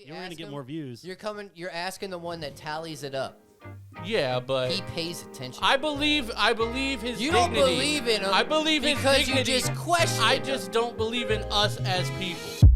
You're going to get more views. You're asking the one that tallies it up. Yeah, but he pays attention. I believe his you dignity. Don't believe in him. I believe his because dignity. You just question. I just don't believe in us as people.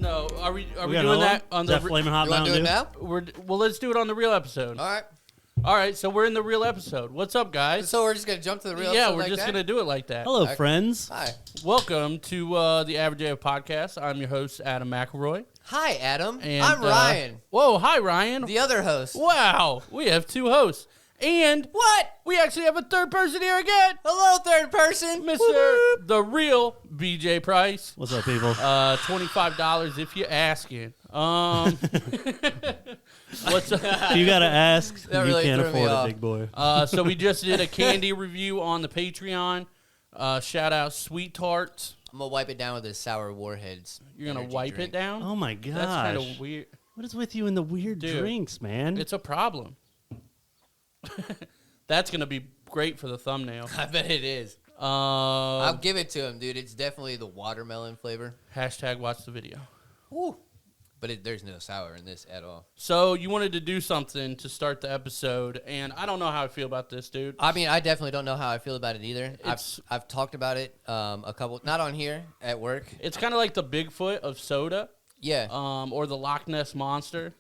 Are we doing that on the Flamin' Hot Mountain Dew? Now? Well, let's do it on the real episode. All right. So we're in the real episode. What's up, guys? So we're just gonna jump to the real episode. Yeah, we're just gonna do it like that. Hello, friends. Hi. Welcome to the Average AF podcast. I'm your host, Adam McElroy. Hi, Adam. And, I'm Ryan. Whoa, hi, Ryan. The other host. Wow, we have two hosts. And what? We actually have a third person here again. Hello, third person. Mr. The real BJ Price. What's up, people? $25 if you're asking. What's up? You got to ask. That you really can't threw me afford off. it, big boy. So we just did a candy review on the Patreon. Shout out Sweet Tarts. I'm going to wipe it down with the Sour Warheads. You're going to wipe drink. it down? Oh, my gosh. That's kind of weird. What is with you and the weird Dude, drinks, man? It's a problem. That's going to be great for the thumbnail. I bet it is. I'll give it to him, dude. It's definitely the watermelon flavor. Hashtag watch the video. Ooh. But there's no sour in this at all. So you wanted to do something to start the episode, and I don't know how I feel about this, dude. I mean, I definitely don't know how I feel about it either. I've talked about it a couple, not on here, at work. It's kind of like the Bigfoot of soda. Yeah. Or the Loch Ness Monster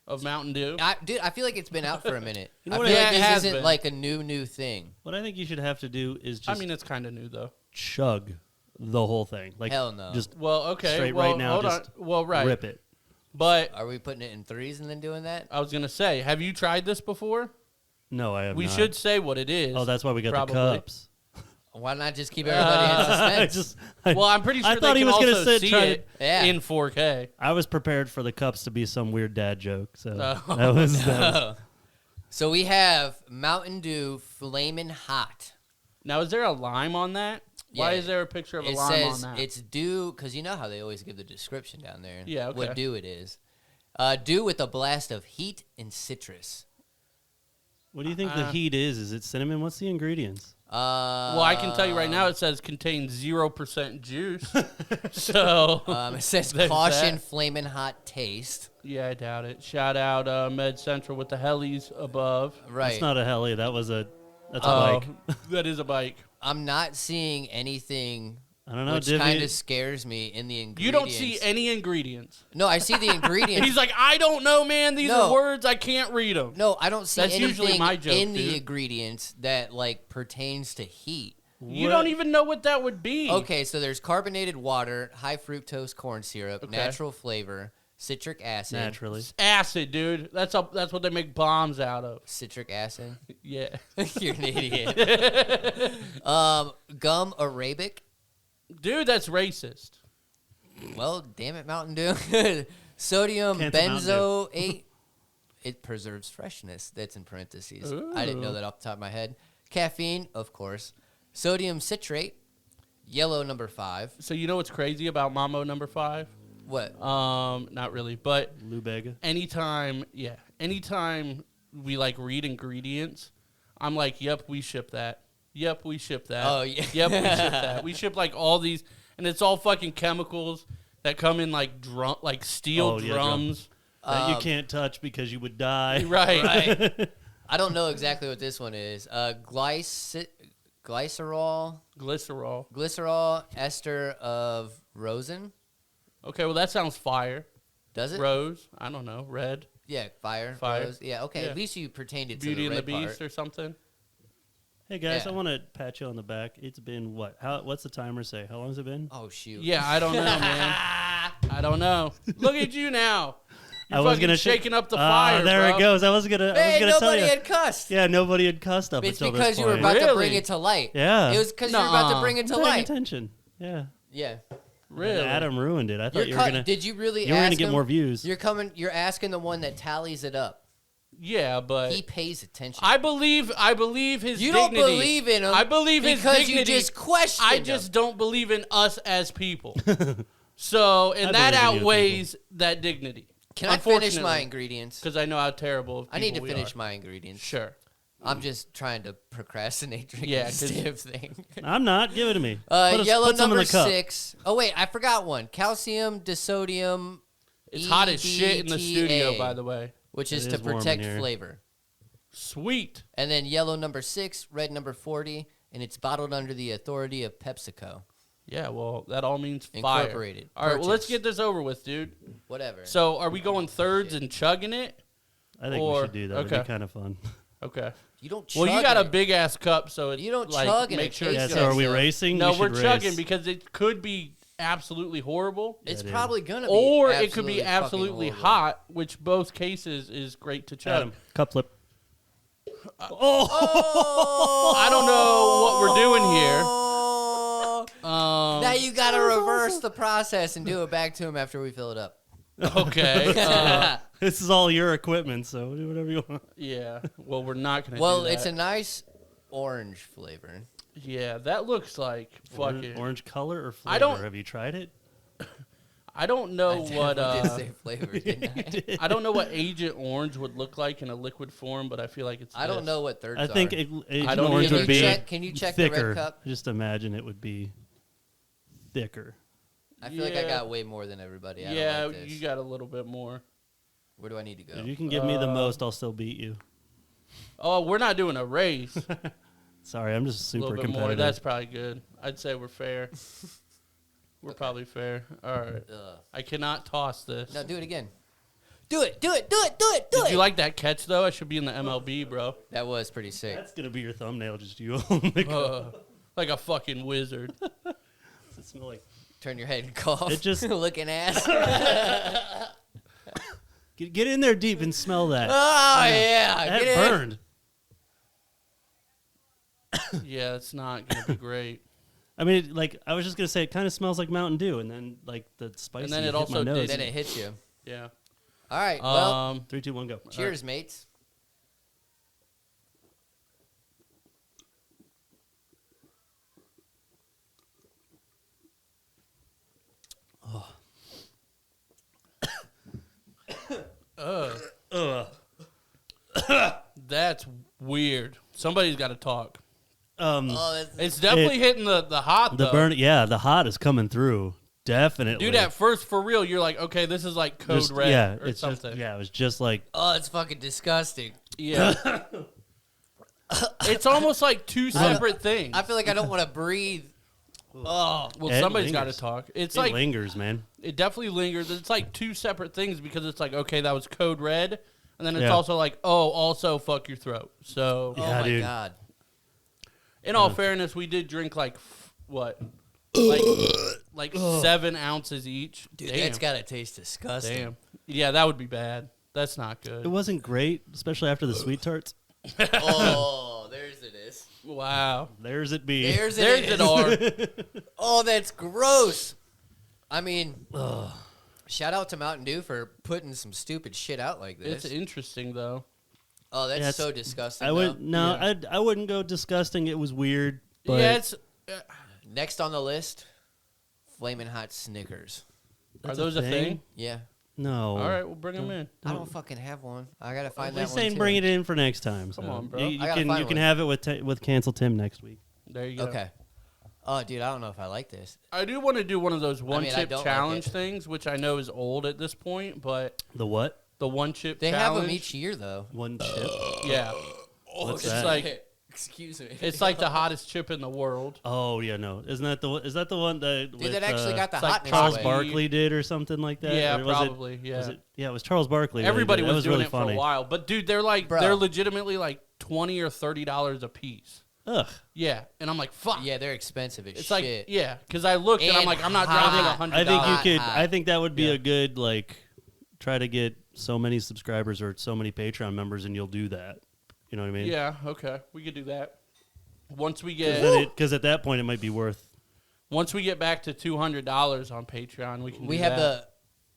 of Mountain Dew. Dude, I feel like it's been out for a minute. You know I what feel it like this has isn't been. like a new thing. What I think you should have to do is just I mean, it's kind of new, though. chug the whole thing. Like, Hell no. Just Well, okay. straight well, right now, hold just on. Well, right. rip it. But Are we putting it in threes and then doing that? I was going to say, have you tried this before? No, I have We not. should say what it is. Oh, that's why we got probably. the cups. Why not just keep everybody in suspense? Well, I'm pretty sure I thought they he can was gonna also see try to- it Yeah. in 4K. I was prepared for the cups to be some weird dad joke. So Oh, that was So we have Mountain Dew Flamin' Hot. Now, is there a lime on that? Why Yeah. is there a picture of a It lime says on that? it's dew, because you know how they always give the description down there. Yeah, okay. What dew it is. Dew with a blast of heat and citrus. What do you think the heat is? Is it cinnamon? What's the ingredients? Well, I can tell you right now, it says contains 0% juice. So, It says There's caution, that. flamin' hot taste. yeah, I doubt it. Shout out Med Central with the helis above. Right. That's not a heli. That's a Oh, bike. That is a bike. I'm not seeing anything, I don't know. which Divvy- kind of scares me in the ingredients. You don't see any ingredients. No, I see the ingredients. He's like, I don't know, man. These No. are words. I can't read them. No, I don't see That's anything usually my joke, in dude. the ingredients that like pertains to heat. You don't even know what that would be. Okay, so there's carbonated water, high fructose corn syrup, Okay. natural flavor, citric acid. naturally. Acid, dude. That's what they make bombs out of. Citric acid. Yeah. You're an idiot. Gum arabic. Dude, that's racist. Well, damn it, Mountain Dew. Sodium Cancel Mountain Dew. benzoate. It preserves freshness. That's in parentheses. I didn't know Ooh. that off the top of my head. Caffeine, of course. Sodium citrate. Yellow number 5. So you know what's crazy about Mambo number 5? What? Not really, but Lou Bega. anytime we like read ingredients, I'm like, yep, we ship that. Yep, we ship that. Oh, yeah. Yep, we ship that. We ship like all these, and it's all fucking chemicals that come in like steel Oh, yeah, drums. That you can't touch because you would die. Right. Right. I don't know exactly what this one is. Glycerol, Glycerol. ester of rosin. Okay, well that sounds fire. Does it? Rose. I don't know. Red. Yeah, fire. Fire. Rose. Yeah, okay. Yeah. At least you pertained it Beauty to the and the red Beast part. or something. Hey guys, Yeah. I want to pat you on the back. It's been what? What's the timer say? How long has it been? Oh, shoot. Yeah, I don't know, man. I don't know. Look at you now. You're I was fucking gonna shaking up the fire. There bro. it goes. I was gonna Hey, tell nobody you. had cussed. Yeah, nobody had cussed up It's until because this you were point. about to Really? bring it to light. Yeah. It was because you were about to Nuh-uh. bring it to I'm paying light. attention. Yeah. Yeah. Really? Adam ruined it. I thought you were gonna. Did you really? You were gonna ask get him? more views. You're asking the one that tallies it up. Yeah, but He pays attention. I believe his You dignity. don't believe in him. I believe his because dignity. you just question. I just don't believe in us as people. So, and that believe in you outweighs that dignity. Can I finish my ingredients? Because I know how terrible of I need to people we finish are. my ingredients. Sure. I'm just trying to procrastinate drinking Yeah, this 'cause- damn thing. I'm not. Give it to me. Put Yellow some in number the cup. 6. Oh wait, I forgot one. Calcium disodium. It's hot as shit in the studio, EDTA, by the way. which It is is to warm in protect here. flavor. Sweet. And then yellow number 6, red number 40, and it's bottled under the authority of PepsiCo. Yeah, well, that all means fire. Incorporated. All right, well, let's Purchased. get this over with, dude. Whatever. So, are we going thirds and chugging it? I think we Or- should do that. It'd okay. be kind of fun. Okay. You don't Well, chug you got a it. big ass cup, so it, You don't like, chug it, make it sure. tastes it's Yeah. good. So are we So- racing? No, We we're should chugging race. because it could be absolutely horrible, It's dude. probably gonna be. or it could be fucking absolutely horrible. hot, which both cases is great to chug. Adam, cup flip. Oh, I don't know what we're doing here. Now you gotta reverse the process and do it back to him after we fill it up. Okay. This is all your equipment, so do whatever you want. Yeah. Well, we're not gonna. Well, do that. it's a nice orange flavor. Yeah, that looks like fucking. Orange color or flavor? I don't- Have you tried it? I don't know what. I did say flavor, didn't I? I don't know what Agent Orange would look like in a liquid form, but I feel like it's. I don't this. know what thirds I think are. Agent don't Orange either. would be Can you check the thicker. red cup? Just imagine it would be thicker. I feel like I Yeah. got way more than everybody. I Yeah, don't like this. you got a little bit more. Where do I need to go? If you can give me the most, I'll still beat you. Oh, we're not doing a race. Sorry, I'm just A super little bit more. competitive. That's probably good. I'd say we're fair. We're probably fair. All right. Ugh. I cannot toss this. No, do it again. Do it. Do it. Do it. Do it. Do Did it. you like that catch though? I should be in the MLB, bro. That was pretty sick. That's gonna be your thumbnail. Just you on the cup. Like a fucking wizard. Does it smell like? Turn your head and cough. It just- looking ass. Get in there deep and smell that. Oh yeah, That get in. burned. Yeah, it's not gonna be great. I mean, like I was just gonna say, it kind of smells like Mountain Dew, and then like the spicy. And then it hit also my nose. did. Then it hits you. Yeah. All right. Well, 3, 2, 1, go. cheers, mates. That's weird. Somebody's got to talk. Oh, that's It's definitely hitting the hot the though. burn. Yeah, the hot is coming through. Definitely, Dude, at first, for real, you're like, okay, this is like code Just- red yeah, or it's something. Just, yeah, it was just like it's fucking disgusting. Yeah. It's almost like two separate things. I feel like I don't want to breathe. Well, It somebody's got to lingers. talk. It's it like lingers, man. it definitely lingers. It's like two separate things because it's like, okay, that was code red, and then it's Yeah. also like, oh, also fuck your throat. So, Oh Yeah, my dude. god. in all fairness, we did drink like what, like 7 ounces each. Dude, Damn. that's gotta taste disgusting. Damn. Yeah, that would be bad. That's not It good. wasn't great, especially after the sweet tarts. Oh, there's it is. Wow. There's it be. There's There's it it is. are. Oh, that's gross. I mean, shout out to Mountain Dew for putting some stupid shit out like this. It's interesting though. Oh, that's Yeah, so disgusting. I would though. no, Yeah. I wouldn't go disgusting. It was weird. But Yeah, it's. Next on the list, Flamin' Hot Snickers. Are that's those a thing? Yeah. No. All right, we'll bring them in. I don't fucking have one. I gotta find We're that one saying too. bring it in for next time. Come so on, bro. You I gotta can find you can one. have it with Cancel Tim next week. There you go. Okay. Oh, dude, I don't know if I like this. I do want to do one of those one I chip don't like challenge it. things, which I know is old at this point, but The what? the one chip They challenge. have them each year, though. One chip. Yeah. What's it's that? like Excuse me. it's like the hottest chip in the world. Oh yeah, no. Isn't that the is that the one that Dude, that actually got the it's like hotness Charles away. Barkley did or something like that? Yeah, Or was it- probably. Yeah. Was it, yeah, it was Charles Barkley. that Everybody did it. That was was doing really it funny. for a while, but dude, they're like Bro. they're legitimately like $20 or $30 a piece. Ugh. Yeah, and I'm like, fuck. Yeah, they're expensive as It's shit. like yeah, because I looked and I'm And like, I'm not hot. dropping $100. I think you Hot, could. hot. I think that would be Yeah. a good like try to get so many subscribers or so many Patreon members, and you'll do that. You know what I mean? Yeah, okay, we could do that. Once we get Because at that point, it might be worth once we get back to $200 on Patreon, we can. We do have that.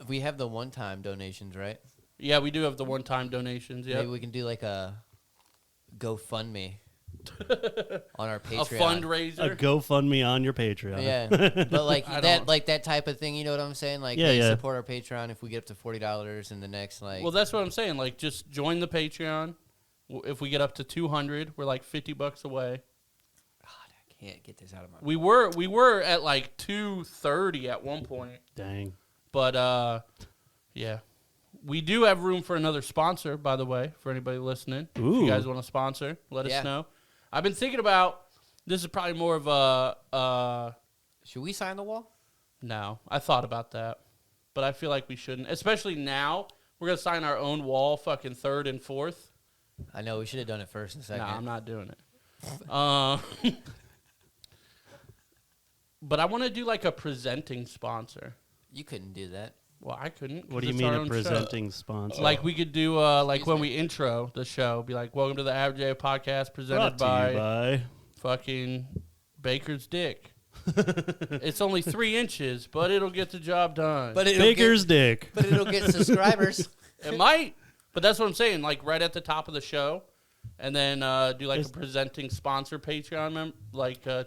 we have the one-time donations, right? Yeah, we do have the one-time donations. Yeah, Maybe we can do like a GoFundMe on our a Patreon. fundraiser. A GoFundMe on your Patreon. Yeah, but like I that, don't- like that type of thing. You know what I'm saying? Like, Yeah, hey, yeah. support our Patreon if we get up to $40 in the next like. Well, that's what I'm saying. Like, just join the Patreon. If we get up to 200, we're like $50 away. God, I can't get this out of my. We were at like 230 at one point, Dang. but yeah, we do have room for another sponsor. By the way, for anybody listening, if Ooh. you guys want to sponsor, let Yeah. us know. I've been thinking about this. Is probably more of a Should we sign the wall? no. I thought about that, but I feel like we shouldn't. Especially now, we're gonna sign our own wall, fucking 3rd and 4th. I know we should have done it first and second. No, I'm not doing it. But I want to do like a presenting sponsor. You couldn't do that. Well, I couldn't. What 'cause do you it's mean our a own show. presenting sponsor? Like we could do like Excuse when me. we intro the show, be like, "Welcome to the Average Joe Podcast, presented Brought to you by by fucking Baker's Dick." It's only 3 inches, but it'll get the job done. But it'll Baker's get, Dick. but it'll get subscribers. It might, but that's what I'm saying. Like right at the top of the show, and then do like a presenting sponsor Patreon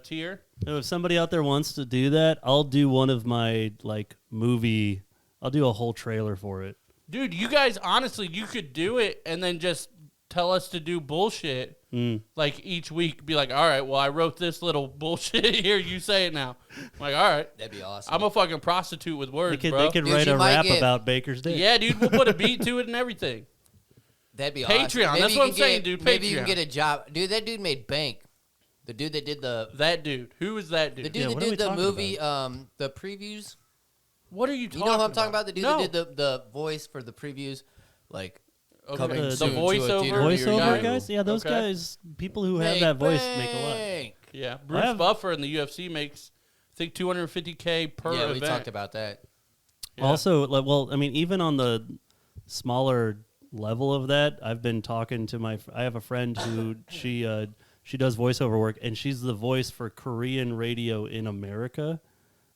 tier. If somebody out there wants to do that, I'll do one of my like movie. I'll do a whole trailer for it. Dude, you guys, honestly, you could do it and then just tell us to do bullshit. Like each week, be like, all right, well, I wrote this little bullshit here. You say it now. I'm like, all right. That'd be awesome. I'm a fucking prostitute with words, They bro. could Dude, write you a might rap get- about Baker's Dick. Yeah, dude, we'll put a beat to it and everything. That'd be Patreon, awesome. Maybe that's you what I'm can saying, get- dude, Maybe you Patreon. can get a job. Dude, that dude made bank. The dude that did the That dude. Who is that dude? dude Yeah, that what are we did the talking movie, the previews. What are you You talking know about? who I'm talking about? The dude No. that did the voice for the previews, like Okay. coming The soon to a voiceover theater near Voiceover guy? you. guys? Yeah, those Okay. guys, people who have that voice make a lot. bank. Yeah, Bruce have- Buffer in the UFC makes, I think, $250K per Yeah, event. we talked about that. Yeah. Also, like, well, I mean, even on the smaller level of that, I've been talking to I have a friend who she does voiceover work, and she's the voice for Korean radio in America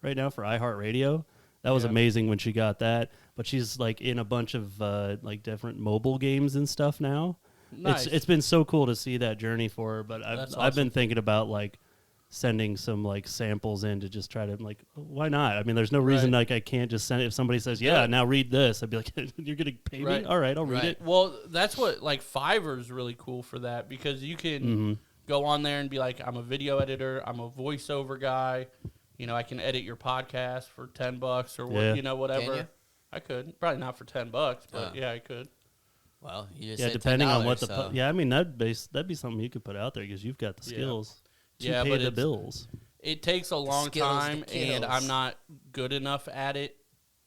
right now for iHeartRadio. That was Yeah. amazing when she got that. But she's like in a bunch of like different mobile games and stuff now. Nice. It's been so cool to see that journey for her. But That's I've been awesome. thinking about like sending some like samples in to just try to like, why not? I mean, there's no reason Right. like I can't just send it. If somebody says, yeah, now read this, I'd be like, you're gonna pay Right. me? All right, I'll read Right. it. Well, that's what, like, Fiverr's really cool for that because you can go on there and be like, I'm a video editor, I'm a voiceover guy. You know, I can edit your podcast for $10 or what, Yeah. you know, whatever. Can you? I could. Probably not for $10, but Oh. yeah, I could. Well, you just Yeah, said depending on what $10, the so. yeah, I mean that'd be something you could put out there because you've got the Yeah. skills to Yeah, pay but the it's- bills. It takes a long skills, the time, and kills. I'm not good enough at it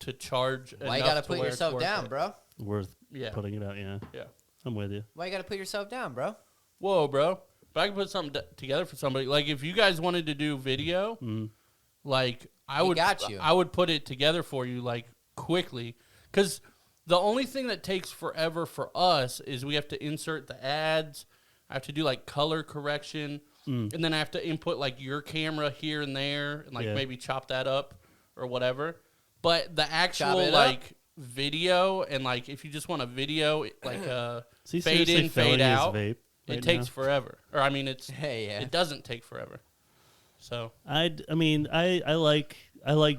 to charge. Why you enough gotta to put where it's yourself worth down, it. bro? Worth Yeah. putting it out. Yeah, Yeah. I'm with you. Why you gotta put yourself down, bro? Whoa, bro. But I can put something together for somebody. Like, if you guys wanted to do video, like, I We would got you. I would put it together for you, like, quickly. Because the only thing that takes forever for us is we have to insert the ads. I have to do, like, color correction. And then I have to input, like, your camera here and there and, like, Yeah. maybe chop that up or whatever. But the Chop actual, it up. like, video and, like, if you just want a video, like, Is he fade seriously in, filling fade his out, vape it right takes now? forever. Or, I mean, Hey, yeah. it doesn't take forever. So, I mean, I like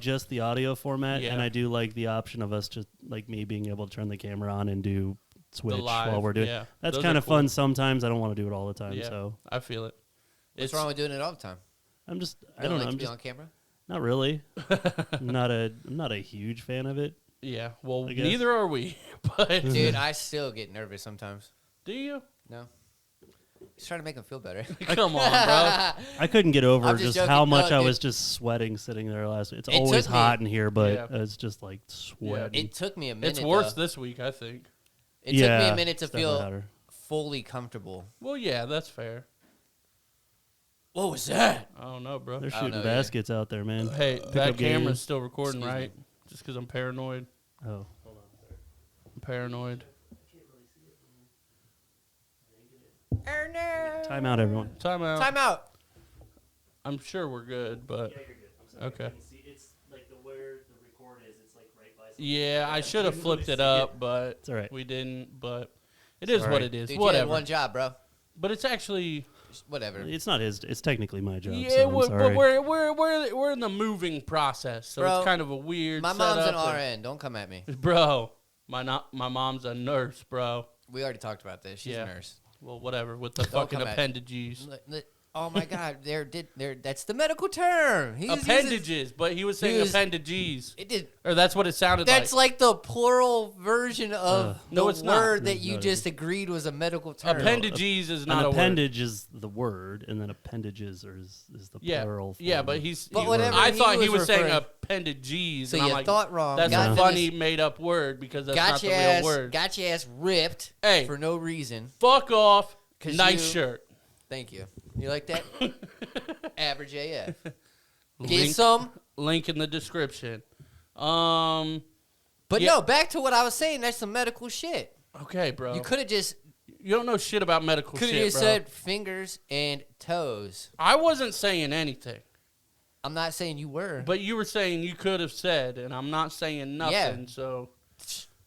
just the audio format, Yeah. and I do like the option of us just like me being able to turn the camera on and do Switch live, while we're doing. yeah. That's Those kind are of cool. fun sometimes. I don't want to do it all the time, yeah, so I feel it. What's wrong with doing it all the time? I'm just I You don't know. like I'm to be just on camera. not really. I'm not a huge fan of it. Yeah, well, I guess. neither are we. But Dude, I still get nervous sometimes. do you? No. Just trying to make them feel better. Come on, bro. I couldn't get over I'm just just how joking. much No, I dude. was just sweating sitting there last week. It's It always took me- hot in here, but Yeah. it's just like sweating. It took me a minute. It's worse though. this week, I think. It took me Yeah, a minute to it's definitely feel hotter. fully comfortable. Well, yeah, that's fair. What was that? I don't know, bro. They're I don't shooting know, yeah. baskets out there, man. Hey, Pick that up camera's games. still recording, Excuse me. right? Just because I'm paranoid. Oh, I'm paranoid. time out, everyone. Time out. Time out. I'm sure we're good, but Okay. It's like where the record is. It's like right by. Yeah, I should have flipped it up, but It's all right. we didn't. But it is Sorry. what it is. Dude, you Whatever. had one job, bro. But it's actually Whatever. It's not his. It's technically my job. yeah. So I'm sorry. But we're in the moving process, so Bro, it's kind of a weird. My mom's an setup. RN. Don't come at me. Bro, my mom's a nurse, bro. We already talked about this. She's Yeah. a nurse. Well, whatever with the Don't fucking come at- appendages. Oh my God! That's the medical term. Appendages, but he was saying was- appendages, It did. or that's what it sounded That's like. like the plural version of No, the it's not. word that No, you it just isn't. agreed was a medical term. Appendages is An not a word. appendage is the word, and then appendages is the Yeah, plural. yeah, form. but whatever I he thought he was was saying referring- appendages. So and I'm you like, thought wrong. That's got a finished- funny made up word because that's got not the your real ass, word. got your ass ripped Hey. for no reason. Fuck off. 'Cause Nice you- shirt. Thank you. You like that? Average AF. Get Link- some. Link in the description. But Yeah. no, back to what I was saying. That's some medical shit. Okay, bro. You could have just You don't know shit about medical could have shit, just bro. said fingers and toes. I wasn't saying anything, I'm not saying you were. but you were saying you could have said, and I'm not saying nothing. Yeah. So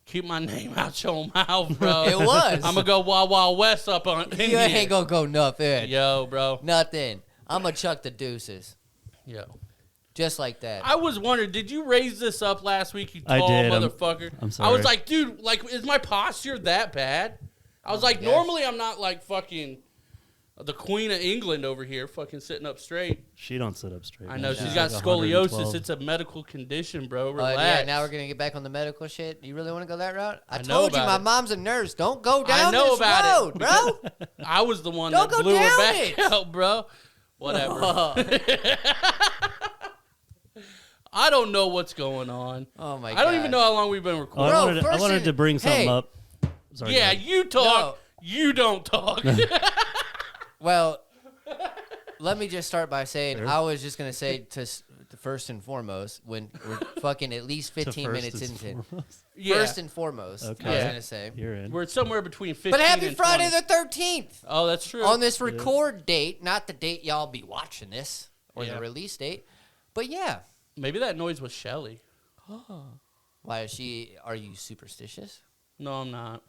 keep my name out your mouth, bro. It was. I'm gonna go Wild Wild West up on. in You here. ain't gonna go nothing. Yo, bro. Nothing. I'm gonna chuck the deuces. Yo. Just like that. I was wondering, did you raise this up last week, you I tall did. motherfucker? I'm I sorry. was like, dude, like, is my posture that bad? I was like, gosh. normally I'm not like fucking the Queen of England over here, fucking sitting up straight. She don't sit up straight. I know man. she's She's got like scoliosis. 112. It's a medical condition, bro. Relax. Yeah, now we're gonna get back on the medical shit. You really want to go that route? I know told you about my it. mom's a nurse. Don't go down I know this about road, it. bro. I was the one Don't that go blew her down back it. out, bro. Whatever. I don't know what's going on. Oh my god. I don't even know how long we've been Oh, recording. Bro, I wanted person- to bring something hey. up. Sorry. Yeah, go ahead. you talk. You don't talk. Well, let me just start by saying Sure. I was just gonna say to first and foremost when we're fucking at least To 15 first minutes and into foremost. Yeah. first and foremost. I was Okay. gonna say. You're in. We're somewhere between 15 But happy and Friday 20. the 13th Oh, that's true. on this record date, not the date y'all be watching this or Yeah. the release date. But yeah, Maybe that noise was Shelly. why is she? Are you superstitious? No, I'm not.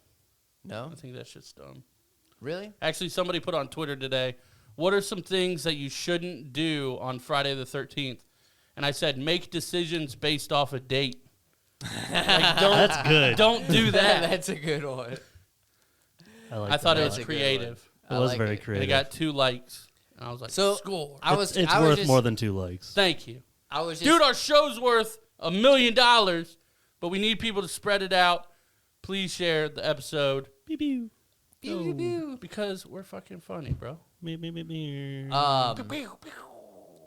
No, I think that shit's dumb. really? Actually, somebody put on Twitter today, what are some things that you shouldn't do on Friday the 13th? And I said, make decisions based off a date. Like, That's good. Don't do that. That's a good one. I, like I thought that. it That's was a good creative. It I was like very it. And it creative. got 2 likes. And I was like, So score. I was. It's I was worth just, more than 2 likes. Thank you. I was just. Dude, our show's worth $1 million, but we need people to spread it out. Please share the episode Pew, pew. Pew, pew, pew. because we're fucking funny, bro. Me, me, me, me.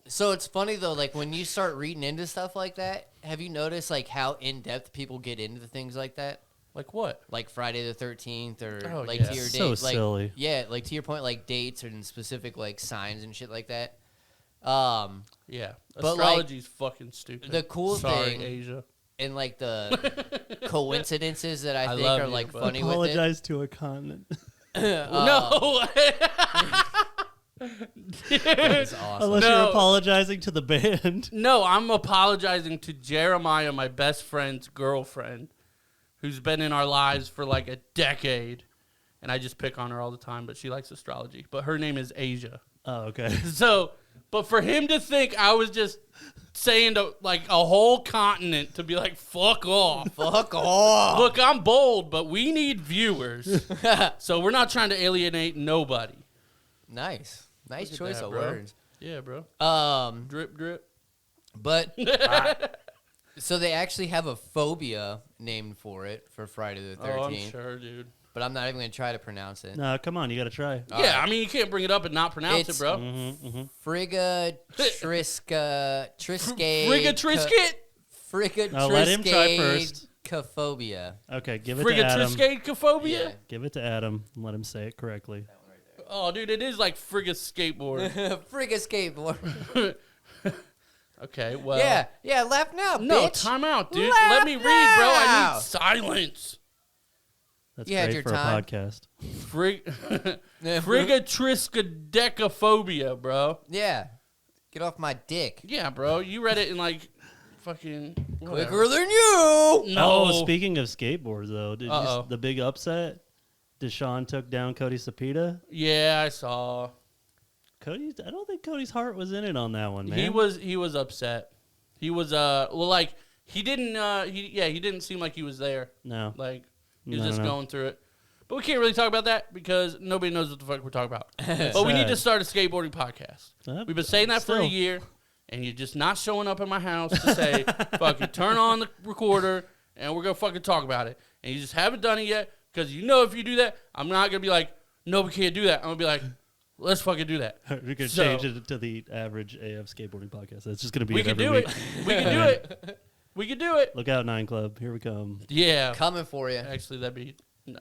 So it's funny though, like when you start reading into stuff like that, have you noticed like how in depth people get into things like that? Like what? Like Friday the 13th, or Oh, like yeah. to your date, So like silly. yeah, like to your point, like dates and specific like signs and shit like that. Yeah. But, like, Astrology's fucking stupid. the cool Sorry, thing- Asia. And like the coincidences that I I think love are you, like but- funny with it. Apologize to a continent. No. That's awesome. Unless No. you're apologizing to the band. No, I'm apologizing to Jeremiah, my best friend's girlfriend, who's been in our lives for like a decade. And I just pick on her all the time, but she likes astrology. But her name is Asia. Oh, okay. So, but for him to think I was just saying to like a whole continent to be like, fuck off. Fuck off. Look, I'm bold, but we need viewers. So we're not trying to alienate nobody. Nice Look at choice that, of bro. words. Yeah, bro. Drip. Drip. But so they actually have a phobia named for it for Friday the 13th. Oh, I'm sure, dude. But I'm not even going to try to pronounce it. No, come on. You got to try. All Yeah, right. I mean, you can't bring it up and not pronounce It's- it, bro. Frigga Triskets. Frigga Trisket? Frigga Now let him try first. Trisketphobia. Okay, give it Frigga to Adam. Trisketcophobia? Give it to Adam and let him say it correctly. Oh, dude, it is like Frigga skateboard. Frigga skateboard. Okay, well. Yeah, laugh now, No, bitch. time out, dude. Laugh Let me read, bro. I now. need silence. That's You had great your for time. a podcast. Frigga Triskadecaphobia, bro. Yeah. Get off my dick. Yeah, bro. You read it in like fucking whatever. Quicker than you. No. Oh, speaking of skateboards, though, did you, the big upset? Deshaun took down Cody Sapita. Yeah, I saw. I don't think Cody's heart was in it on that one, man. He was upset. He was like he didn't seem like he was there. No. Like he was just going through it. But we can't really talk about that because nobody knows what the fuck we're talking about. But we need to start a skateboarding podcast. We've been saying that for a year, and you're just not showing up at my house to say, fucking turn on the recorder, and we're going to fucking talk about it. And you just haven't done it yet because you know if you do that, I'm not going to be like, no, we can't do that. I'm going to be like, let's fucking do that. We could change it to the average AF skateboarding podcast. It's just going to be we can do week. it. We can do it. We can do it. Look out, 9 Club. Here we come. Yeah. Coming for you. Actually, that'd be, no.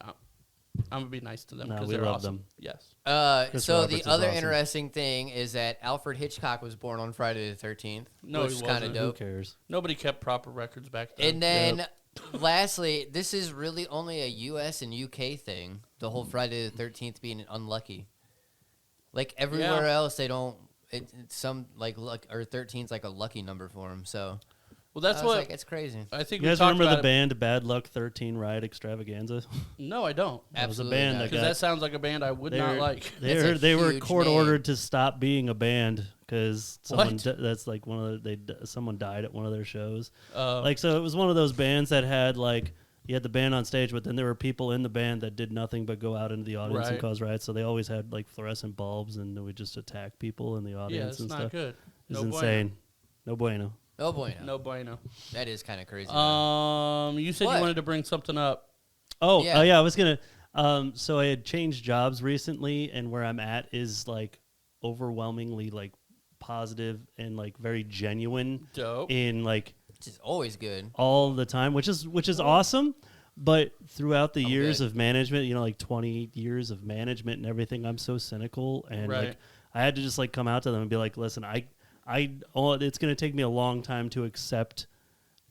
I'm going to be nice to them No, because we they're love awesome. them. Yes. So Roberts the is other awesome. interesting thing is that Alfred Hitchcock was born on Friday the 13th, No, which he is kind of wasn't. Who dope. cares? Nobody kept proper records back then. And then, lastly, this is really only a U.S. and U.K. thing, the whole Friday the 13th being unlucky. Like, everywhere else, they don't, it's some, like, or 13's like a lucky number for them, so. Well, that's what it's crazy. I think. You we guys talked remember about the band Bad Luck 13 Riot Extravaganza? No, I don't. That was a Absolutely band not. that Because that sounds like a band I would not like. They were huge court name. ordered to stop being a band because someone What? that's like one of someone died at one of their shows. Oh. Like, so it was one of those bands that had like you had the band on stage, but then there were people in the band that did nothing but go out into the audience and Right. cause riots. So they always had like fluorescent bulbs and they would just attack people in the Yeah, audience it's and not stuff. good. It's No insane. No bueno. Oh, boy. No bueno. That is kind of crazy. You said What? you wanted to bring something up. Oh, Yeah. yeah, I was gonna. So I had changed jobs recently, and where I'm at is like overwhelmingly like positive and like very genuine Dope. in like Which is always good. all the time, which is awesome. But throughout the I'm years good. of management, you know, like 20 years of management and everything, I'm so cynical, and Right. like I had to just like come out to them and be like, listen, it's gonna take me a long time to accept.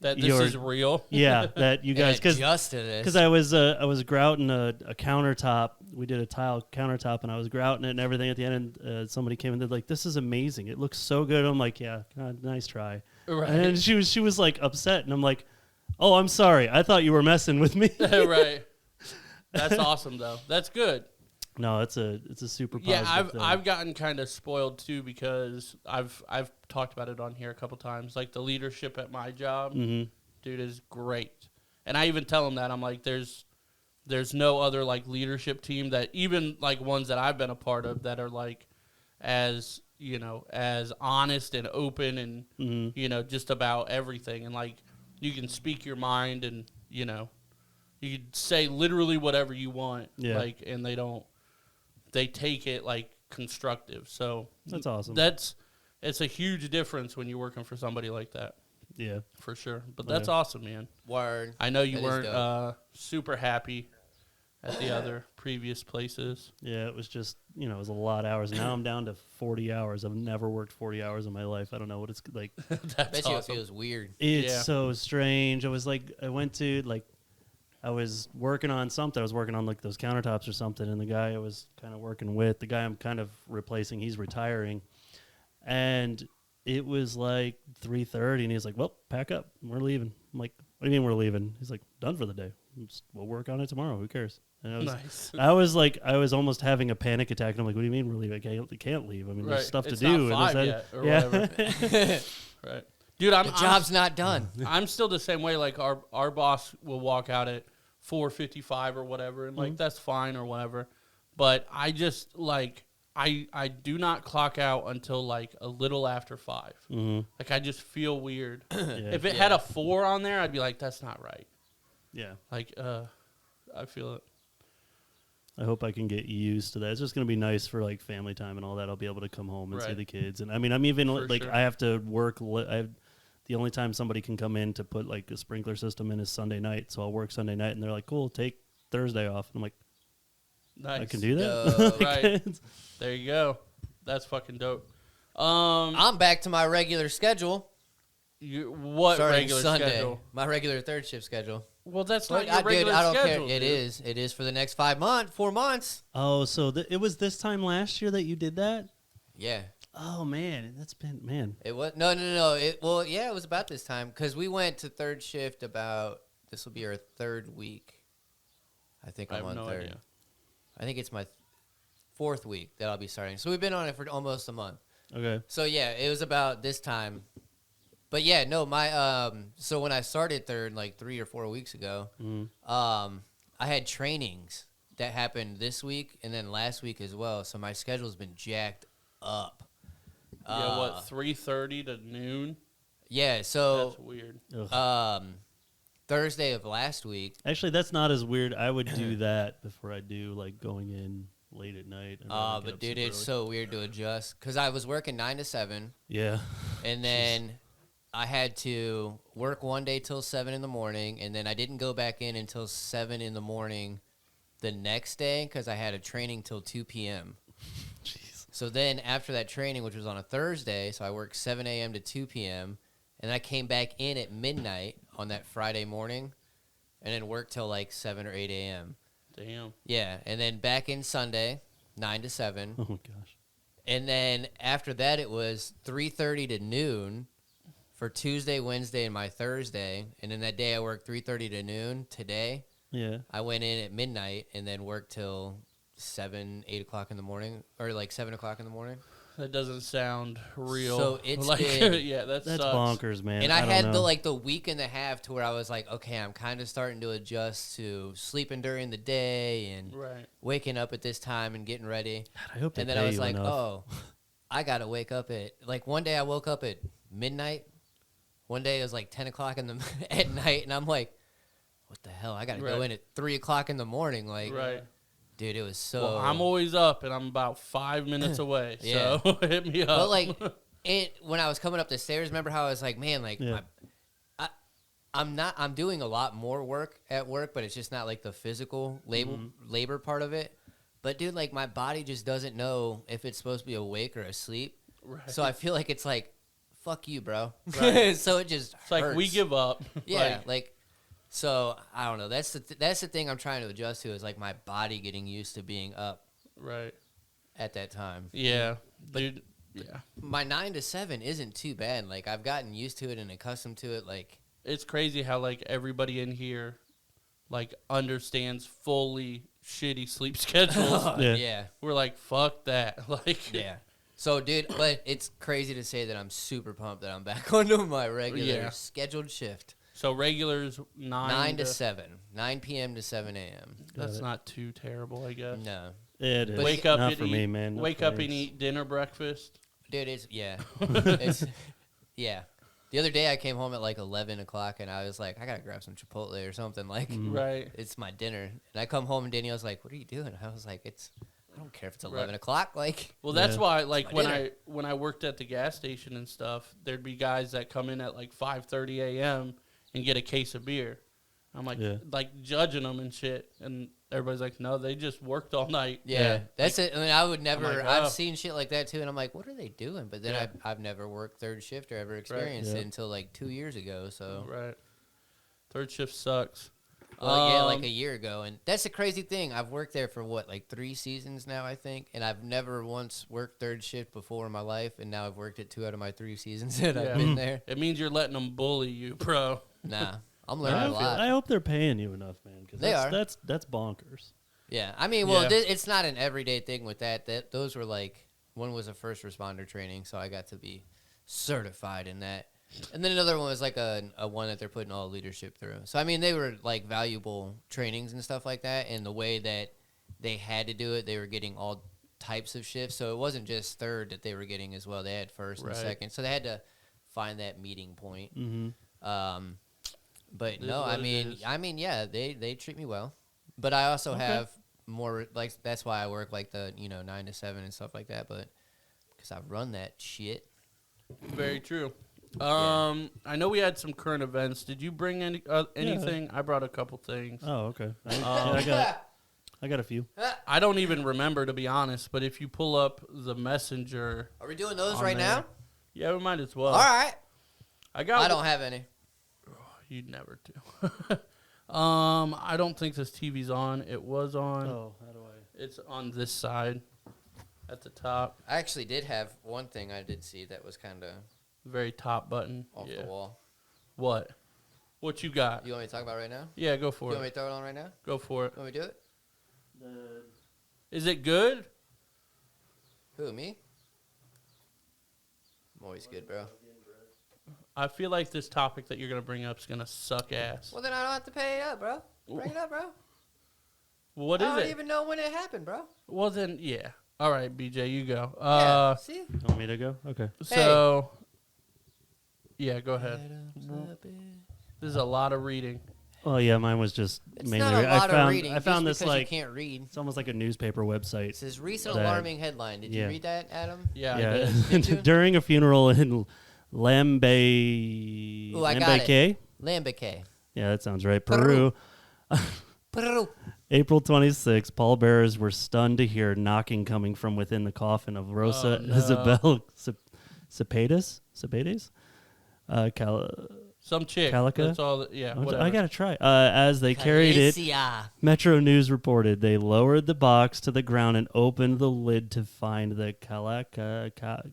That this is real. Yeah, that you guys because adjust to this. because I was grouting a countertop. We did a tile countertop, and I was grouting it and everything. At the end, and somebody came and they're like, "This is amazing! It looks so good." I'm like, "Yeah, nice try." Right. And then she was like upset, and I'm like, "Oh, I'm sorry. I thought you were messing with me." Right. That's awesome though. That's good. No, it's a super positive Yeah, thing. I've gotten kind of spoiled too because I've talked about it on here a couple times. Like the leadership at my job, dude, is great. And I even tell them that I'm like, there's no other like leadership team that even like ones that I've been a part of that are like as as honest and open and just about everything, and like you can speak your mind and you can say literally whatever you want, like, and they take it like constructive. So That's awesome. It's a huge difference when you're working for somebody like that. Yeah, For sure. But that's awesome, man. Word. I know you That is weren't dope. super happy at the other previous places. yeah. It was just it was a lot of hours. Now I'm down to 40 hours. I've never worked 40 hours in my life. I don't know what it's like. That's Bet you it awesome. feels weird. It's Yeah. so strange. I was working on something. I was working on like those countertops or something, and the guy I was kind of working with, the guy I'm kind of replacing, he's retiring, and it was like 3:30, and he's like, "Well, pack up, we're leaving." I'm like, "What do you mean we're leaving?" He's like, "Done for the day. We'll work on it tomorrow. Who cares?" And Nice. I was almost having a panic attack, and I'm like, "What do you mean we're leaving? I can't leave. I mean, there's stuff It's to do." not 5 and yet or whatever. Right. Dude, The job's not done. I'm still the same way. Like our boss will walk out at 4:55 or whatever, and like that's fine or whatever. But I just like I do not clock out until like a little after 5. Like I just feel weird. If it had a 4 on there, I'd be like, that's not right. Yeah. Like I feel it. I hope I can get used to that. It's just going to be nice for like family time and all that. I'll be able to come home and see Right. the kids. And I mean, I'm even For like sure. I have to work. The only time somebody can come in to put like a sprinkler system in is Sunday night. So I'll work Sunday night, and they're like, "Cool, take Thursday off." And I'm like, Nice. "I can do that." Right. There you go. That's fucking dope. I'm back to my regular schedule. What Starting regular Sunday. schedule? My regular third shift schedule. Well, that's Look, not your regular I don't schedule. care. It dude. is. It is for the next 4 months. Oh, so it was this time last year that you did that? Yeah. Oh man, that's been It was no. It was about this time because we went to third shift about. This will be our third week. I think I'm on third. Idea. I think it's my fourth week that I'll be starting. So we've been on it for almost a month. Okay. So yeah, it was about this time. But yeah, no, my so when I started third like 3 or 4 weeks ago, I had trainings that happened this week and then last week as well. So my schedule's been jacked up. Yeah, what 3:30 to noon? Yeah, so That's weird. Thursday of last week. Actually, that's not as weird. I would do that before I do like going in late at night. But dude, it's so weird to adjust because I was working 9 to 7. Yeah. And then I had to work one day till 7 in the morning, and then I didn't go back in until 7 in the morning the next day because I had a training till 2 p.m. Jeez. So then after that training, which was on a Thursday, so I worked 7 a.m. to 2 p.m., and I came back in at midnight on that Friday morning and then worked till like 7 or 8 a.m. Damn. Yeah, and then back in Sunday, 9 to 7. Oh, gosh. And then after that, it was 3:30 to noon for Tuesday, Wednesday, and my Thursday. And then that day I worked 3:30 to noon. Today, Yeah. I went in at midnight and then worked till 7, 8 o'clock in the morning, or like 7 o'clock in the morning. That doesn't sound real. So it's like, been- yeah, That's sucks. bonkers, man. And I don't had know. the week and a half to where I was like, okay, I'm kind of starting to adjust to sleeping during the day and Right. waking up at this time and getting ready. God, I hope they And then pay I was you like, enough. oh, I got to wake up at, like one day I woke up at midnight. One day it was like 10 o'clock at night. And I'm like, what the hell? I got to go Right. in at 3 o'clock in the morning. Like, Right. dude, it was so. Well, I'm always up, and I'm about 5 minutes away. Yeah. So hit me up. But like, when I was coming up the stairs, remember how I was like, man, like, Yeah. I'm doing a lot more work at work, but it's just not like the physical labor part of it. But dude, like, my body just doesn't know if it's supposed to be awake or asleep. Right. So I feel like it's like, fuck you, bro. Right. So it just It's like hurts. we give up. Yeah, like, so I don't know. That's the thing I'm trying to adjust to is like my body getting used to being up Right. at that time. Yeah. Dude. Yeah. My 9 to 7 isn't too bad. Like, I've gotten used to it and accustomed to it. Like, It's crazy how like everybody in here like understands fully shitty sleep schedules. Yeah. yeah. We're like, fuck that. Like, Yeah. So, dude, but it's crazy to say that I'm super pumped that I'm back onto my regular Yeah. scheduled shift. So regulars 9 to 7. 9 p.m. to 7 a.m. That's not too terrible, I guess. No. Yeah, it is. Wake up Not and for eat, me, man. Not Wake for up me. and eat dinner, breakfast. Dude, it's, yeah. It's, yeah. The other day I came home at like 11 o'clock and I was like, I got to grab some Chipotle or something. Like, Right. it's my dinner. And I come home and Danielle's like, what are you doing? I was like, I don't care if it's 11 Right. o'clock. Like, Well, that's Yeah. why, like, my dinner. when I worked at the gas station and stuff, there'd be guys that come in at like 5:30 a.m. and get a case of beer. I'm like, Yeah. like judging them and shit, and everybody's like, no, they just worked all night. yeah, that's it. I mean, I would never. like, oh. I've seen shit like that too, and I'm like, what are they doing? But then Yeah. I've never worked third shift or ever experienced Yeah. it until like 2 years ago. So, Right. Third shift sucks. well, yeah, like a year ago, and that's the crazy thing. I've worked there for what, like 3 seasons now, I think, and I've never once worked third shift before in my life, and now I've worked it 2 out of my 3 seasons that Yeah. I've been there. It means you're letting them bully you, bro. Nah, I'm I learning a hope, lot. I hope they're paying you enough, man. Because They are. That's bonkers. Yeah, I mean, well, Yeah. it's not an everyday thing with that. Those were like, one was a first responder training, so I got to be certified in that, and then another one was like a one that they're putting all leadership through. So I mean, they were like valuable trainings and stuff like that, and the way that they had to do it, they were getting all types of shifts, so it wasn't just third that they were getting as well. They had first and Right. second, so they had to find that meeting point. Mm-hmm. But It is no, what it is. I mean, yeah, they treat me well. But I also have more, like, that's why I work like the 9 to 7 and stuff like that. But because I run that shit. Very true. I know we had some current events. Did you bring anything? I brought a couple things. Oh, okay. I got a few. I don't even remember, to be honest, but if you pull up the messenger. Are we doing those on right there- now? Yeah, we might as well. All right. I got. I don't have any. You'd never do. I don't think this TV's on. It was on. Oh, how do I? It's on this side. at the top. I actually did have one thing I did see that was kind of Very top button. off the wall. What? What you got? You want me to talk about it right now? Yeah, go You for want me it. to throw it on right now? Go for it. You want me to do it? Is it good? Who, me? I'm always good, bro. I feel like this topic that you're going to bring up is going to suck ass. Well, then I don't have to pay it up, bro. Bring it up, bro. What is I don't it? even know when it happened, bro. Well, then, yeah. All right, BJ, you go. Yeah, see? You want me to go? Okay. So, yeah, go ahead. This is a lot of reading. Well, yeah, mine was just It's mainly. not a lot of reading. I found just this because like you can't read. it's almost like a newspaper website. It says recent that- alarming headline. Did you yeah. read that, Adam? Yeah, I Yeah, did. Did you? during a funeral in Lambe. Ooh, I got it. Lambeque? Lambique. Yeah, that sounds right. Peru. Peru. April 26, pallbearers were stunned to hear knocking coming from within the coffin of Rosa Oh, no. Isabel Cepedes? Some chick. Calica? That's all. Yeah, whatever. I gotta try. As they carried it, Calicia. Metro News reported they lowered the box to the ground and opened the lid to find the Calica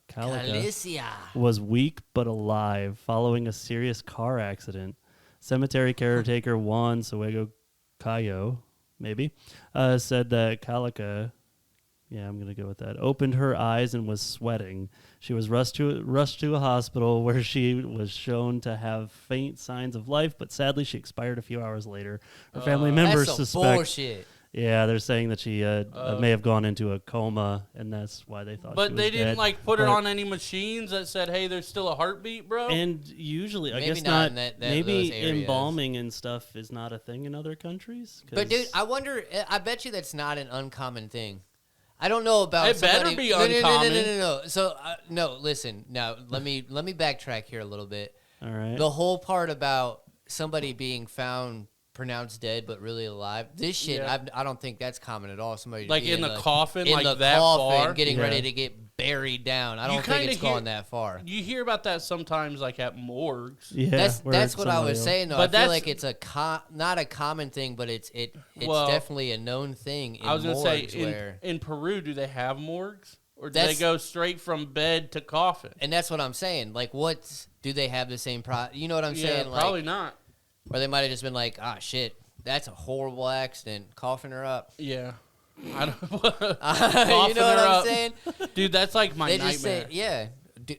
Calicia. was weak but alive following a serious car accident. Cemetery caretaker Juan Suego Cayo, maybe, said that Calica, yeah, I'm going to go with that, opened her eyes and was sweating. She was rushed to a hospital where she was shown to have faint signs of life, but sadly she expired a few hours later. Her family members That's some suspect... bullshit. Yeah, they're saying that she may have gone into a coma, and that's why they thought she But was they didn't dead. like put But- it on any machines that said, "Hey, there's still a heartbeat, bro." And usually, I Maybe guess not not. in that maybe those areas. embalming and stuff is not a thing in other countries. 'Cause But dude, I wonder. I bet you that's not an uncommon thing. I don't know about. It better somebody, be no, uncommon. No. So no, listen. Now let me backtrack here a little bit. all right. The whole part about somebody being found pronounced dead but really alive. This shit, Yeah. I don't think that's common at all. Somebody Like being in the coffin, in like the that coffin, far? getting Yeah. ready to get buried down. I You don't think kinda it's hear- gone that far. You hear about that sometimes, like at morgues. yeah, That's where what I somebody was else- saying though. But I feel that's- like it's not a common thing, but it's Well, definitely a known thing in I was gonna say, morgues where. in Peru, do they have morgues, or do That's- they go straight from bed to coffin? And that's what I'm saying. Like, do they have the same You know what I'm Yeah, saying? Like, probably not. or they might have just been like, ah, shit, that's a horrible accident. Coffin her up. Yeah, I don't. You know Coffin what her I'm up. saying? Dude, that's like my They nightmare. just say, yeah.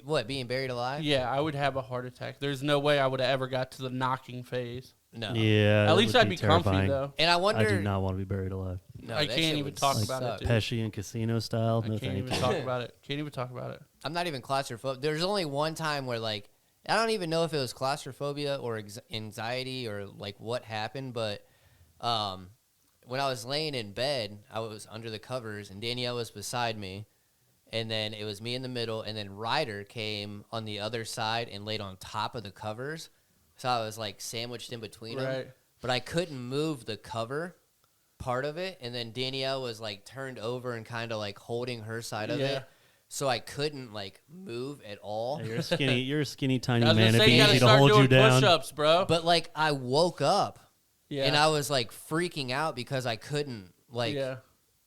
What, being buried alive? Yeah, I would have a heart attack. There's no way I would have ever got to the knocking phase. No. Yeah, At that least would I'd be comfy terrifying. though. And I wonder. I do not want to be buried alive. No, I that can't shit even would talk suck. about it, dude. Pesci and Casino style. I No, can't thank even you. talk about it. Can't even talk about it. I'm not even claustrophobic. There's only one time where, like, I don't even know if it was claustrophobia or anxiety or, like, what happened, but when I was laying in bed, I was under the covers, and Danielle was beside me, and then it was me in the middle, and then Ryder came on the other side and laid on top of the covers, so I was, like, sandwiched in between them, Right. but I couldn't move the cover part of it, and then Danielle was, like, turned over and kind of, like, holding her side of Yeah. it. So I couldn't like move at all. Yeah, you're a skinny, tiny I was man. gonna It'd say be you gotta easy to start hold you doing down. push-ups, bro. But like I woke up Yeah. and I was like freaking out because I couldn't like yeah.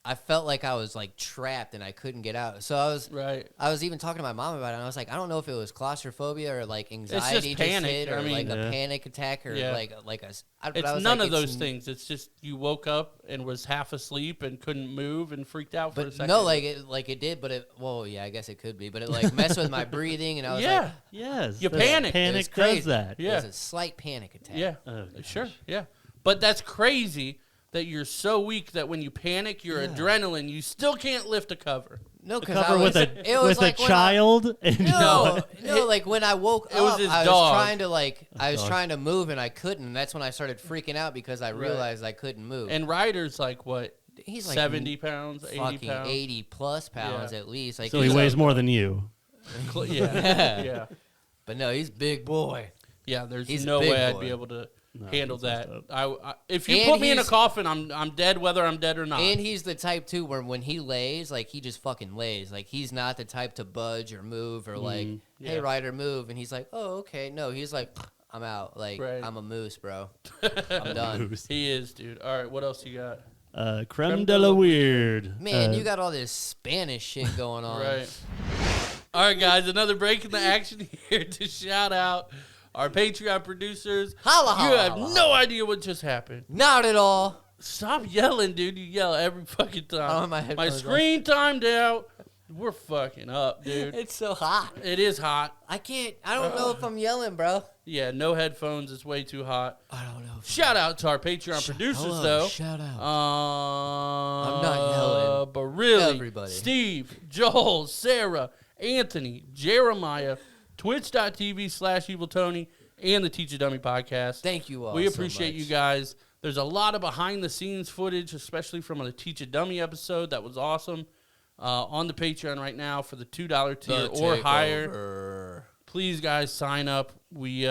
I felt like I was like trapped and I couldn't get out. So Right. I was even talking to my mom about it, and I was like, I don't know if it was claustrophobia or like anxiety just panic. hit or I mean- like Yeah. a panic attack or Yeah. like a. But It's I was none like, of those things. It's just you woke up and was half asleep and couldn't move and freaked out for a But second. no, like it did, but it. Well, yeah, I guess it could be, but it like messed with my breathing, and I was yeah. like, Yes, You that's- panic. it was Panic crazy. does that. Yeah. It was a slight panic attack. Yeah. Oh, Sure. gosh. Yeah. But that's crazy that you're so weak that when you panic, your adrenaline, you still can't lift a cover. No, The because cover with it was with like a when child. and No, like when I woke It was up, his I was dog. trying to I was dog. trying to move and I couldn't. And that's when I started freaking out because I realized I couldn't move. And Ryder's like, what, he's like 70 pounds, 80 fucking pounds? 80 plus pounds Yeah. at least. Like so he he's weighs like- more than you. Yeah. Yeah. But no, he's big boy. Yeah, there's He's a no big way I'd boy. be able to No, handle that's that. messed I if you And put me in a he's- coffin, I'm dead whether I'm dead or not. And he's the type too where when he lays, like he just fucking lays. Like he's not the type to budge or move or like, hey Yeah. Ryder, move. And he's like, oh okay. No, he's like, I'm out. Like Right. I'm a moose, bro. I'm done. He is, dude. All right, what else you got? Creme de la weird. Man, you got all this Spanish shit going on. Right. All right, guys, another break in the action here to shout out our Patreon producers. Holla, You holla, have holla, no holla. idea what just happened. Not at all. Stop yelling, dude. You yell every fucking time. Oh, my headphones screen timed out. We're fucking up, dude. It's so hot. It is hot. I don't know if I'm yelling, bro. Yeah, no headphones. It's way too hot. I don't know. Shout out to our Patreon producers, hello, though. shout out. I'm not yelling. But really, Everybody. Steve, Joel, Sarah, Anthony, Jeremiah, twitch.tv/eviltony, and the Teach a Dummy podcast. Thank you all. We so appreciate much. you guys. There's a lot of behind-the-scenes footage, especially from the Teach a Dummy episode. That was awesome. On the Patreon right now for the $2 tier or higher. Please, guys, sign up. We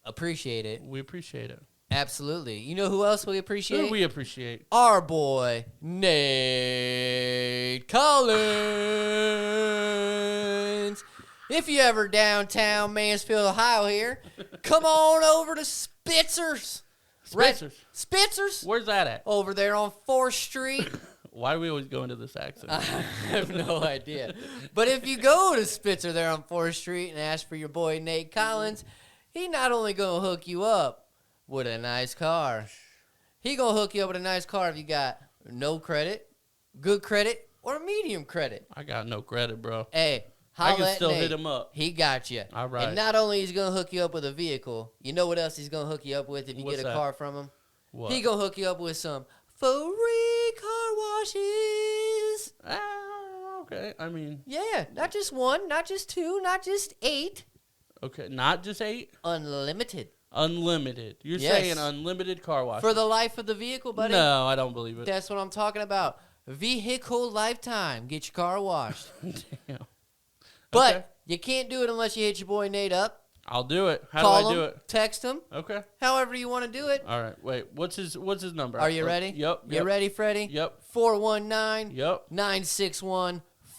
appreciate it. We appreciate it. Absolutely. You know who else we appreciate? Who we appreciate? Our boy, Nate Collins. If you ever downtown Mansfield, Ohio here, come on over to Spitzer's. Spitzer's? Where's that at? Over there on 4th Street. Why do we always go into this accent? I have no idea. But if you go to Spitzer there on 4th Street and ask for your boy Nate Collins, he not only going to hook you up with a nice car, he going to hook you up with a nice car if you got no credit, good credit, or medium credit. I got no credit, bro. Hey, I holla can at still Nate. hit him up. He got you. All right. And not only is he going to hook you up with a vehicle, you know what else he's going to hook you up with if you What's get a that? car from him? What? He going to hook you up with some free car washes. Okay. I mean, Yeah, not just one, not just two, not just 8. okay, not just 8. Unlimited. Unlimited. You're Yes. saying unlimited car wash. For the life of the vehicle, buddy. No, I don't believe it. That's what I'm talking about. Vehicle lifetime. Get your car washed. Damn. But Okay. you can't do it unless you hit your boy Nate up. I'll do it. How Call do I him, do it? text him, Okay. however you want to do it. All right. Wait. What's his number? Are you ready? Yep. You ready, Freddie? Yep.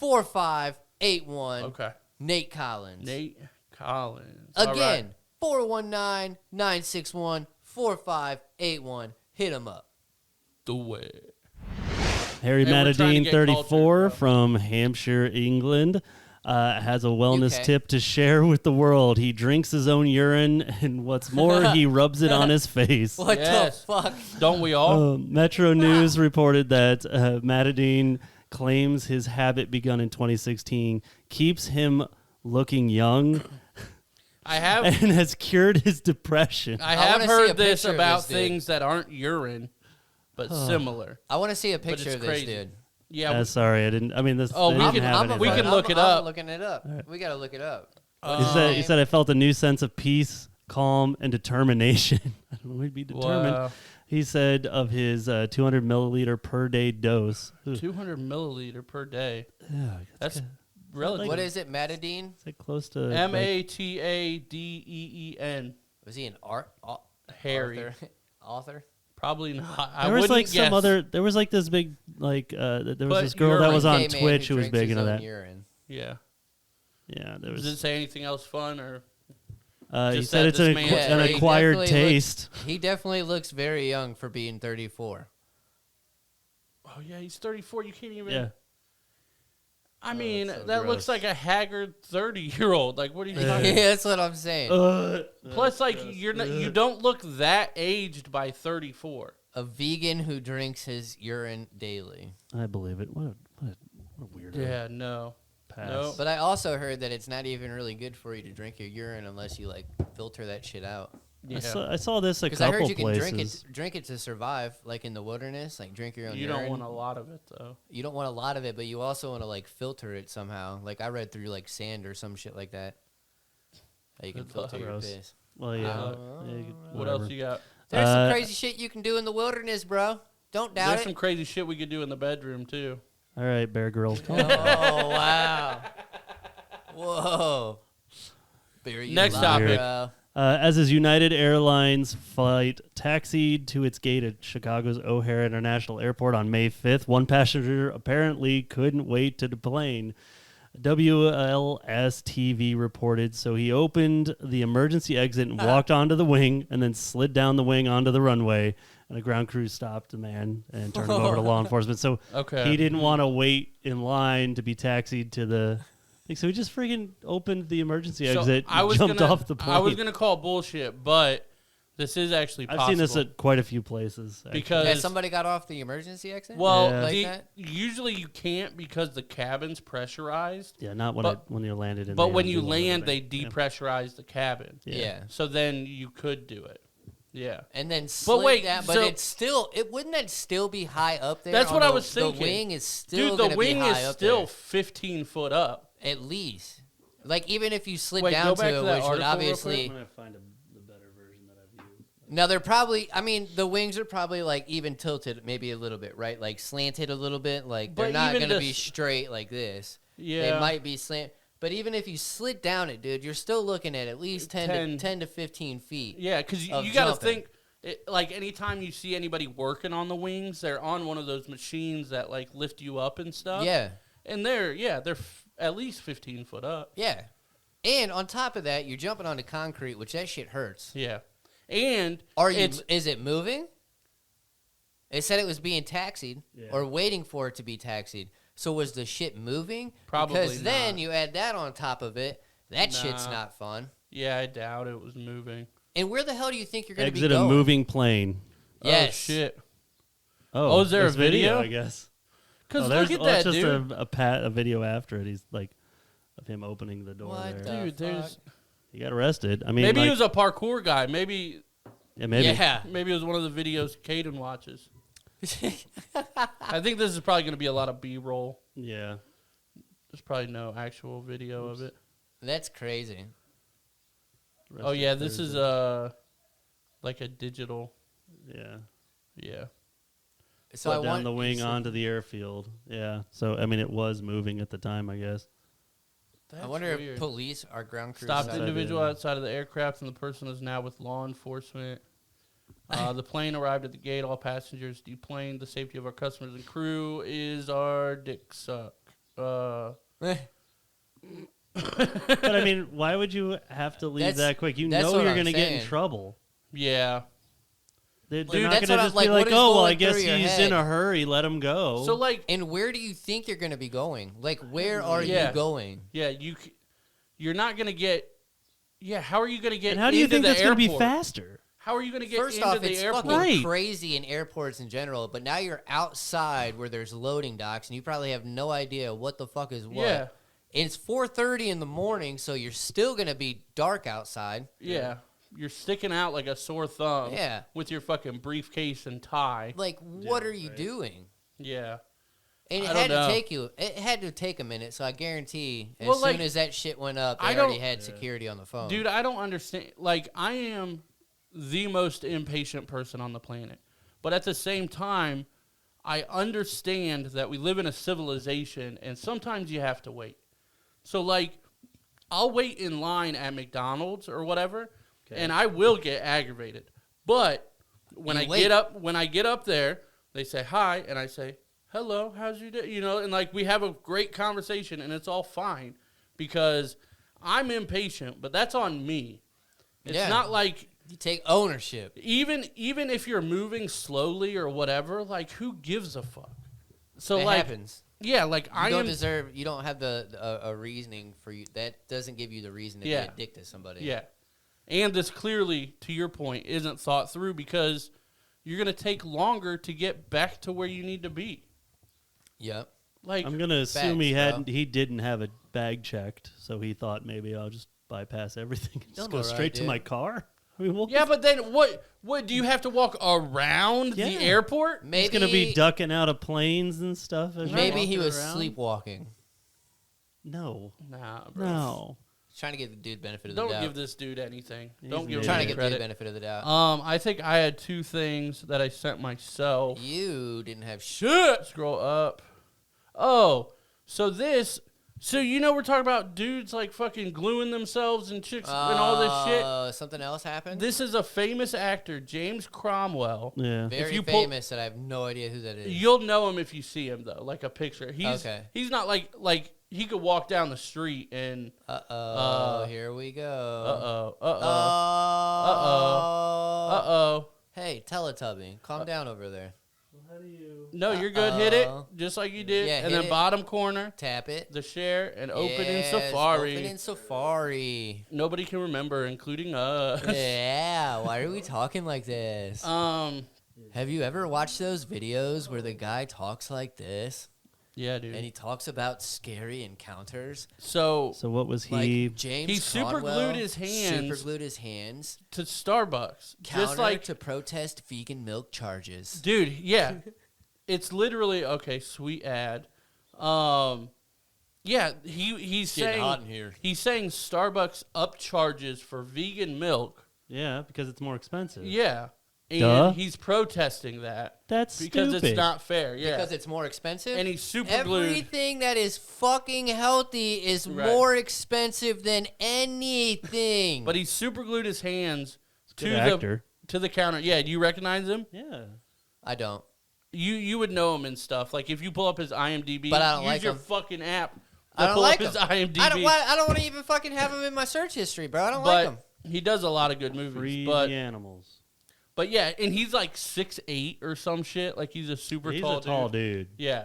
419-961-4581. Okay. Nate Collins. Nate Collins. All right. Again, 419-961-4581. Hit him up. Do it. Harry Hey, we're trying to Matadine, get 34, cultured, bro. from Hampshire, England, has a wellness UK. tip to share with the world. He drinks his own urine, and what's more, he rubs it on his face. What Yes. the fuck? Don't we all? Metro News reported that Matadine claims his habit begun in 2016 keeps him looking young I have and has cured his depression. I I have wanna see a heard this picture of about this dude. things that aren't urine, but similar. I want to see a picture it's of this crazy. dude. Yeah. Sorry, I didn't. I mean, this. Oh, they we didn't can- have we anything. can look it up. I'm looking it up. We got to look it up. He said, I felt a new sense of peace, calm, and determination. I don't know, he'd be determined. Wow. He said of his 200 milliliter per day dose. Ugh. 200 milliliter per day. Yeah, That's relative. What is it, Matadine? it's like close to Matadeen. Was he an Harry. author? Probably not. I There was wouldn't like guess. some other. There was like this big like. There was But this girl that urine. was on Gay man Twitch who was drinks big his into own that. Urine. Yeah. Yeah, there Does was. it say anything else fun or? He just said that it's this an, man- an Yeah, he acquired definitely taste. He definitely looks very young for being 34. Oh yeah, he's 34. You can't even. Yeah. I mean, that's so that gross. looks like a haggard 30-year-old. Like, what are you Yeah. talking? Yeah, that's what I'm saying. Plus, like, you're not. You don't look that aged by 34. A vegan who drinks his urine daily. I believe it. What a weirdo. Yeah. No. Pass. No. But I also heard that it's not even really good for you to drink your urine unless you like filter that shit out. Yeah. I saw this a Because I couple heard you can places. drink it to survive, like in the wilderness, like drink your own You urine. don't want a lot of it though. You don't want a lot of it, but you also want to like filter it somehow. Like I read through like sand or some shit like that. That you can Good filter your gross. piss. Well, yeah. Oh. yeah, you- What whatever. else you got? There's some Uh, crazy shit you can do in the wilderness, bro. Don't doubt There's it. some crazy shit we could do in the bedroom too. All right, Bear Grylls. Come Oh on. wow! Whoa! Barry, you Next lied, topic. bro. As his United Airlines flight taxied to its gate at Chicago's O'Hare International Airport on May 5th, one passenger apparently couldn't wait to deplane. WLS-TV reported, so he opened the emergency exit and walked onto the wing and then slid down the wing onto the runway. and a ground crew stopped the man and turned him over to law enforcement. So Okay. he didn't want to wait in line to be taxied to the. So he just freaking opened the emergency exit, and jumped off the plane. I was gonna call bullshit, but this is actually possible. I've seen this at quite a few places. Actually. Because Has somebody got off the emergency exit? well, Yeah. Like that? usually you can't because the cabin's pressurized. Yeah, not when when you landed in. But the when you ambulance or land, they anything. depressurize the cabin. Yeah. So then you could do it. Yeah. And then slid wait, down, but so- it's still, wouldn't that still be high up there? That's on what I the- was thinking. The wing is still Dude, the wing be high is up still there, 15 foot up. at least. Like even if you slid Wait, down go to back it, to that which would article real obviously. I'm gonna find the better version that I've used. Now they're probably. I mean, the wings are probably like even tilted, maybe a little bit, right? Like slanted a little bit. Like they're But not even going to be just- straight like this. Yeah. They might be slant. But even if you slid down it, dude, you're still looking at least 10 to 15 feet. Yeah, because of you got to jumping. think, like anytime you see anybody working on the wings, they're on one of those machines that like lift you up and stuff. Yeah, And they're at least 15 foot up. yeah. And on top of that, you're jumping onto concrete, which that shit hurts. Yeah. And Is it moving? It said it was being taxied Yeah. or waiting for it to be taxied. So was the shit moving? Probably Because then not. you add that on top of it. That shit's Nah. not fun. yeah, I doubt it was moving. And where the hell do you think you're going to be Exit going? a moving plane. Yes. Oh, shit. Oh, is there a there's video? I guess. Because there's look at that, just dude. a video after it. He's like of him opening the door. What there. the Dude, there's... He got arrested. I mean, Maybe like, he was a parkour guy. Maybe maybe. Yeah. it was one of the videos Caden watches. I think this is probably going to be a lot of B-roll. Yeah. There's probably no actual video of it. That's crazy. Oh yeah, Arrested this is Thursday. like a digital. Yeah. Yeah. So Put down the wing onto the airfield. Yeah. So I mean, it was moving at the time, I guess. I wonder if police are ground crew. Stopped That's the individual idea. outside of the aircraft, and the person is now with law enforcement. The plane arrived at the gate. All passengers deplaned. The safety of our customers and crew is our dick suck. But I mean, why would you have to leave That's- that quick? You that's know what you're I'm going to get in saying. trouble. Yeah. They're Dude, not that's going what to I'm just like, be what like, is oh, well, going I guess through your he's head? in a hurry. Let him go. So like, And where do you think you're going to be going? Like, where are Yeah. you going? yeah, you're not gonna get. Yeah, how are you gonna get? and how do you into think the that's going to be airport? faster? How are you gonna get First into off, the it's airport? fucking Right. crazy in airports in general, but now you're outside where there's loading docks, and you probably have no idea what the fuck is what. Yeah. And it's 4:30 in the morning, so you're still going to be dark outside. Yeah. You're sticking out like a sore thumb. Yeah. With your fucking briefcase and tie. Like, what are you doing? Yeah. And it I had don't to know. it had to take a minute, so I guarantee as Well, soon like, as that shit went up, I they already don't- had security on the phone. Dude, I don't understand. Like, I am the most impatient person on the planet. But at the same time, I understand that we live in a civilization, and sometimes you have to wait. So, like, I'll wait in line at McDonald's or whatever, and I will get aggravated. But when You I wait. get up there, they say hi, and I say, hello, how's your day? You know, and like we have a great conversation, and it's all fine because I'm impatient, but that's on me. It's Yeah. not like you take ownership. even if you're moving slowly or whatever, like who gives a fuck? So It like happens. yeah, like You I don't am deserve. You don't have a reasoning for you. That doesn't give you the reason to Yeah. be a dick to somebody. yeah. And this clearly, to your point, isn't thought through because you're going to take longer to get back to where you need to be. Yep. Like I'm going to assume Facts, bro. he didn't have a bag checked, so he thought maybe I'll just bypass everything and just Done go all right, straight to dude. my car. I mean, what yeah, but then what do you have to walk around Yeah. the airport? Maybe he's going to be ducking out of planes and stuff. as you're Maybe he walking was around? sleepwalking. No. Nah, bro. No. Trying to give the dude benefit of the Don't doubt. give this dude anything. He's Don't give him Trying to any give the dude credit. benefit of the doubt. I think I had two things that I sent myself. You didn't have shit. Scroll up. Oh, so you know we're talking about dudes like fucking gluing themselves and chicks and all this shit. Something else happened. This is a famous actor, James Cromwell. Yeah. Very you pull- famous, and I have no idea who that is. You'll know him if you see him though, like a picture. Okay. He's not like he could walk down the street and Here we go. uh-oh. Oh. Hey, Teletubby, calm down over there. How do you? No, you're good. Hit it just like you did, Yeah, and hit then it. bottom corner, Tap it. the share, and open in Yes, Safari. Open in Safari. Nobody can remember, including us. Yeah, why are we talking like this? Have you ever watched those videos where the guy talks like this? Yeah, dude. And he talks about scary encounters. So what was he? Like James he super Cromwell glued his hands. Super glued his hands. To Starbucks, Counter just like to protest vegan milk charges. dude. Yeah, it's literally okay. Sweet ad. Yeah, he's saying hot in here. He's saying Starbucks upcharges for vegan milk. Yeah, because it's more expensive. Yeah, and Duh. he's protesting that. That's because stupid. it's not fair. Yeah, Because it's more expensive. and he's super glued. Everything that is fucking healthy is Right. more expensive than anything. But he super glued his hands to Good the actor. to the counter. Yeah, do you recognize him? Yeah. I don't. You would know him and stuff. Like if you pull up his IMDb, But I don't use like your him. fucking app. I don't pull like up his him. IMDb. I don't want to even fucking have him in my search history, bro. I don't like But him. he does a lot of good movies. Free But the animals. But yeah, and he's like 6'8" or some shit. Like he's a super He's tall a tall dude. Yeah.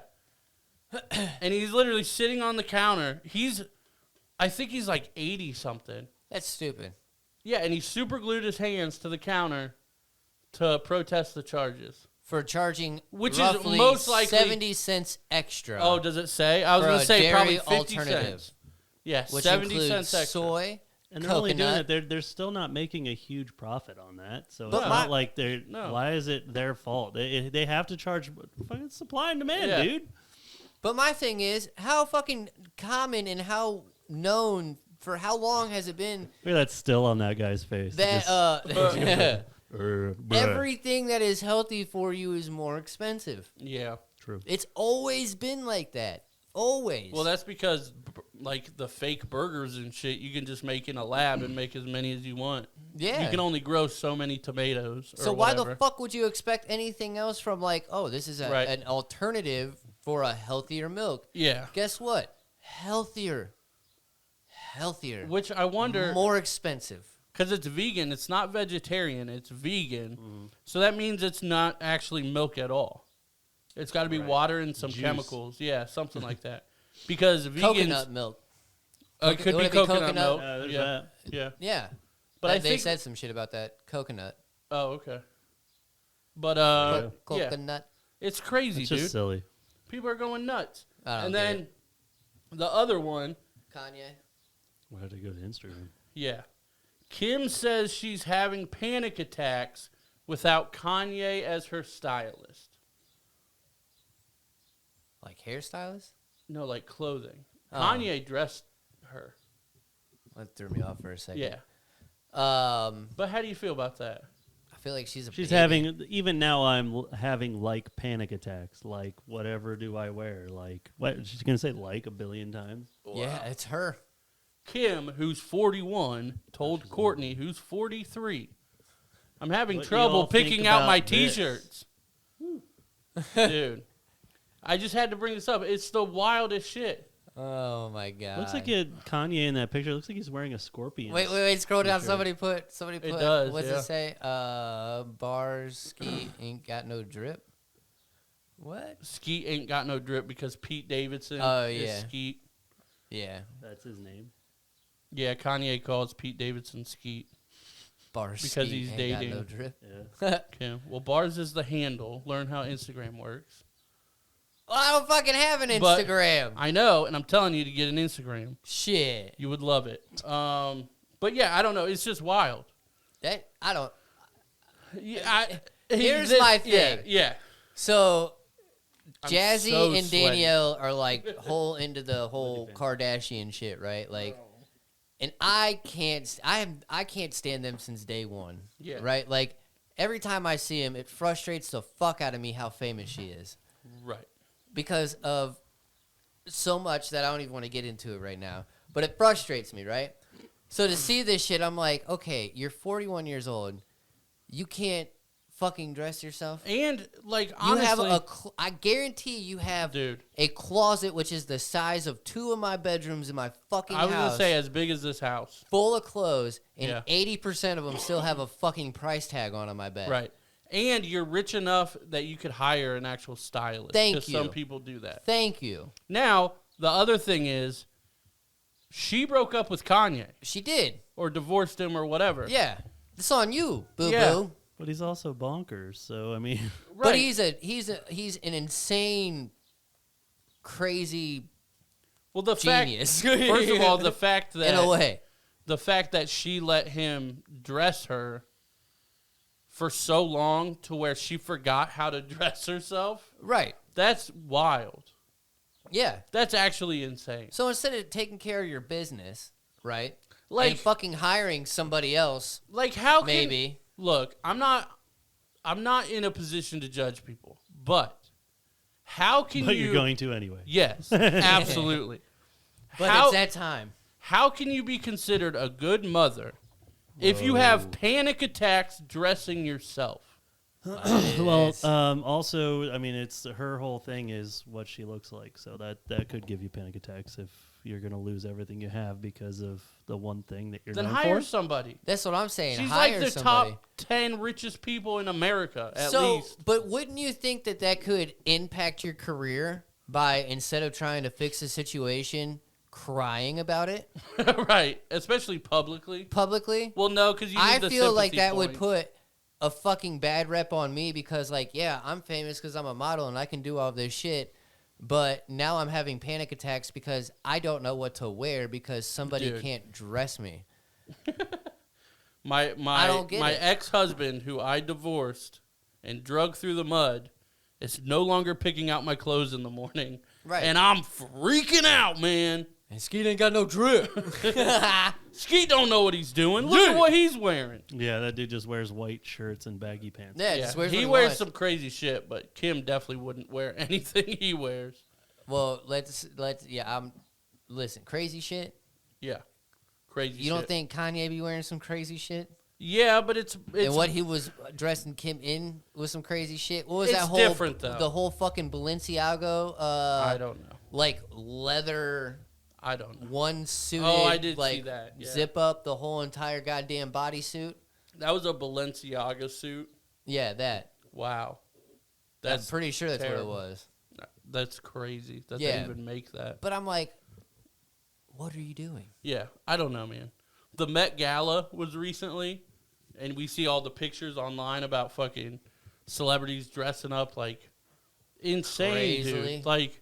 And he's literally sitting on the counter. I think he's like 80 something. That's stupid. Yeah, and he super glued his hands to the counter to protest the charges. For charging Which is roughly most likely 70 cents extra. Oh, does it say? I was For going to a say dairy probably 50 alternative. cents. Yeah, which 70 includes cents extra. soy, And they're only doing coconut. it. They're still not making a huge profit on that. So But it's my- not like they're. No. Why is it their fault? They have to charge fucking supply and demand, Yeah. dude. But my thing is, how fucking common and how known for how long has it been Look at that still on that guy's face. that Just, bruh. everything that is healthy for you is more expensive? Yeah. True. It's always been like that. Always. Well, that's because like the fake burgers and shit, you can just make in a lab and make as many as you want. yeah. You can only grow so many tomatoes. Or So why whatever. the fuck would you expect anything else from like, oh, this is Right. an alternative for a healthier milk? Yeah. Guess what? Healthier. Which I wonder, More expensive. because it's vegan, it's not vegetarian, it's vegan. So that means it's not actually milk at all. It's got to be Right. water and some Juice. chemicals. Yeah, something like that. Because vegans. Coconut milk. It could Would be it be coconut coconut? milk. There's yeah. that. Yeah. Yeah. But I they think. said some shit about that. Coconut. Oh, okay. But, Coconut. it's crazy, It's dude. just silly. People are going nuts. I don't And get then it. the other one, Kanye. We'll have to go to Instagram. yeah. Kim says she's having panic attacks without Kanye as her stylist. Like hairstylist? No, like clothing. Oh. Kanye dressed her. That threw me off for a second. Yeah. Um, But how do you feel about that? I feel like she's a She's baby. having, even now I'm having like panic attacks. Like, whatever do I wear? Like, what? She's going to say like a billion times. Yeah, it's her. Kim, who's 41, told Courtney, who's 43, I'm having What do trouble y'all think picking out about my this? T-shirts. Dude. I just had to bring this up. It's the wildest shit. Oh my god. Looks like Kanye in that picture. Looks like he's wearing a scorpion. Wait, scroll down. T-shirt. Somebody put does, what's yeah. it say? Bars ski ain't got no drip. What? Skeet ain't got no drip because Pete Davidson Oh, is yeah. Skeet. Yeah. That's his name. Yeah, Kanye calls Pete Davidson Skeet. Bars Because ski he's ain't dating. got no drip. Yeah. Okay. Well, bars is the handle. Learn how Instagram works. Well, I don't fucking have an But- Instagram. I know, and I'm telling you to get an Instagram. Shit. You would love it. But yeah, I don't know. It's just wild. That I don't. Yeah, Here's my Yeah, thing. yeah. So I'm Jazzy so and sweaty. Danielle are like whole into the whole Kardashian shit, right? Like, and I can't stand them since day one. Yeah. Right. Like every time I see him, it frustrates the fuck out of me how famous she is Right. because of so much that I don't even want to get into it right now. But it frustrates me, right? So to see this shit, I'm like, okay, you're 41 years old. You can't fucking dress yourself. And like You honestly, have I guarantee you have dude, a closet which is the size of 2 of my bedrooms in my fucking I was house, gonna say as big as this house. full of clothes, and Yeah. 80% of them still have a fucking price tag on my bed. Right. And you're rich enough that you could hire an actual stylist. Thank you. Because some people do that. Thank you. Now, the other thing is, she broke up with Kanye. She did. Or divorced him or whatever. Yeah. It's on you, boo-boo. Yeah. But he's also bonkers, so I mean. But he's an insane, crazy well, the genius. Fact, first of all, the fact that in a way, the fact that she let him dress her for so long to where she forgot how to dress herself. right? That's wild. Yeah. That's actually insane. So instead of taking care of your business, right, Like and fucking hiring somebody else, like how maybe. Look, I'm not in a position to judge people, but how can But you? you're going to anyway. Yes, absolutely. But how, it's that time. How can you be considered a good mother if you have panic attacks dressing yourself? Well, also, I mean, it's her whole thing is what she looks like, so that could give you panic attacks if you're gonna lose everything you have because of the one thing that you're Then known hire for. somebody. That's what I'm saying. She's Hire like the somebody. top 10 richest people in America, at so, least. but wouldn't you think that could impact your career by instead of trying to fix the situation, crying about it Right, especially publicly. publicly? Well, no, because you need I the feel like sympathy that would points. put a fucking bad rep on me because, like, yeah, I'm famous because I'm a model and I can do all this shit. But now I'm having panic attacks because I don't know what to wear because somebody Dude. can't dress me. My I don't get it. ex-husband, who I divorced and drug through the mud, is no longer picking out my clothes in the morning. Right. And I'm freaking out, man. And Skeet ain't got no drip. Skeet don't know what he's doing. Look at what he's wearing. Yeah, that dude just wears white shirts and baggy pants. Yeah, Yeah, just wears he what wears wants. some crazy shit, but Kim definitely wouldn't wear anything he wears. Well, listen, crazy shit. Yeah, crazy. You don't shit. think Kanye be wearing some crazy shit? Yeah, but it's And what he was dressing Kim in was some crazy shit. What was It's that whole different, though. the whole fucking Balenciaga? I don't know. Like leather. I don't know. One suited, Oh, I did like, see that. Yeah. zip up the whole entire goddamn bodysuit. That was a Balenciaga suit. Yeah, that. Wow, I'm pretty sure that's terrible. what it was. That's crazy that Yeah. they even make that. But I'm like, what are you doing? Yeah, I don't know, man. The Met Gala was recently, and we see all the pictures online about fucking celebrities dressing up like insane, Crazily. dude. Like,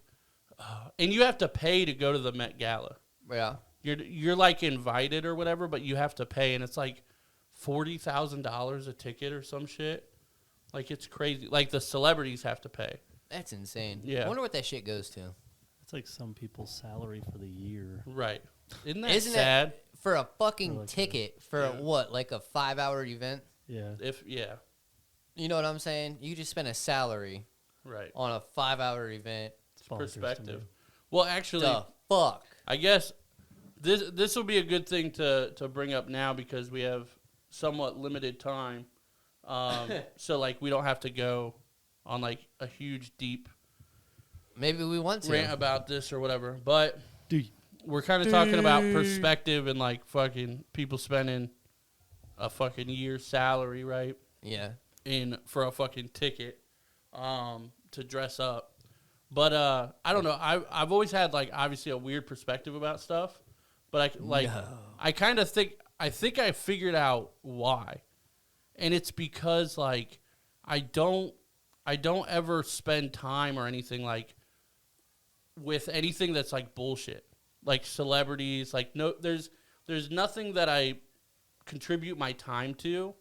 and you have to pay to go to the Met Gala. Yeah. You're like invited or whatever, but you have to pay, and it's like $40,000 a ticket or some shit. Like, it's crazy. Like, the celebrities have to pay. That's insane. Yeah. I wonder what that shit goes to. It's like some people's salary for the year. Right. Isn't that Isn't sad? it for a fucking like ticket for Yeah. what, like a 5-hour event? Yeah. Yeah, You know what I'm saying? You just spend a salary right. on a 5-hour event. It's bonkers to Perspective. me. Well, actually, The fuck? I guess this will be a good thing to bring up now because we have somewhat limited time. So, like, we don't have to go on, like, a huge, deep Maybe we want to. rant about this or whatever. But Dude. we're kind of talking about perspective and, like, fucking people spending a fucking year's salary, right? Yeah. For a fucking ticket to dress up. But I don't know. I've always had, like, obviously a weird perspective about stuff. But I kind of think I figured out why. And it's because, like, I don't ever spend time or anything, like, with anything that's, like, bullshit. Like, celebrities. Like, no, there's nothing that I contribute my time to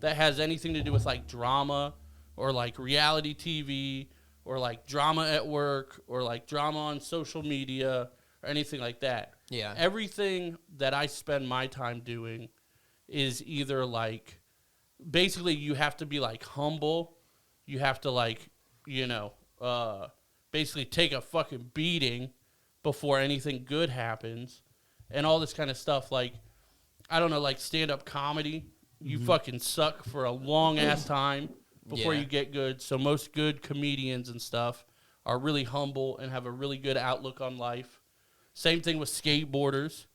that has anything to do with, like, drama or, like, reality TV or, like, drama at work or, like, drama on social media or anything like that. Yeah. Everything that I spend my time doing is either, like, basically you have to be, like, humble. You have to, like, you know, basically take a fucking beating before anything good happens and all this kind of stuff. Like, I don't know, like stand-up comedy. You fucking suck for a long-ass time before Yeah. you get good. So most good comedians and stuff are really humble and have a really good outlook on life. Same thing with skateboarders.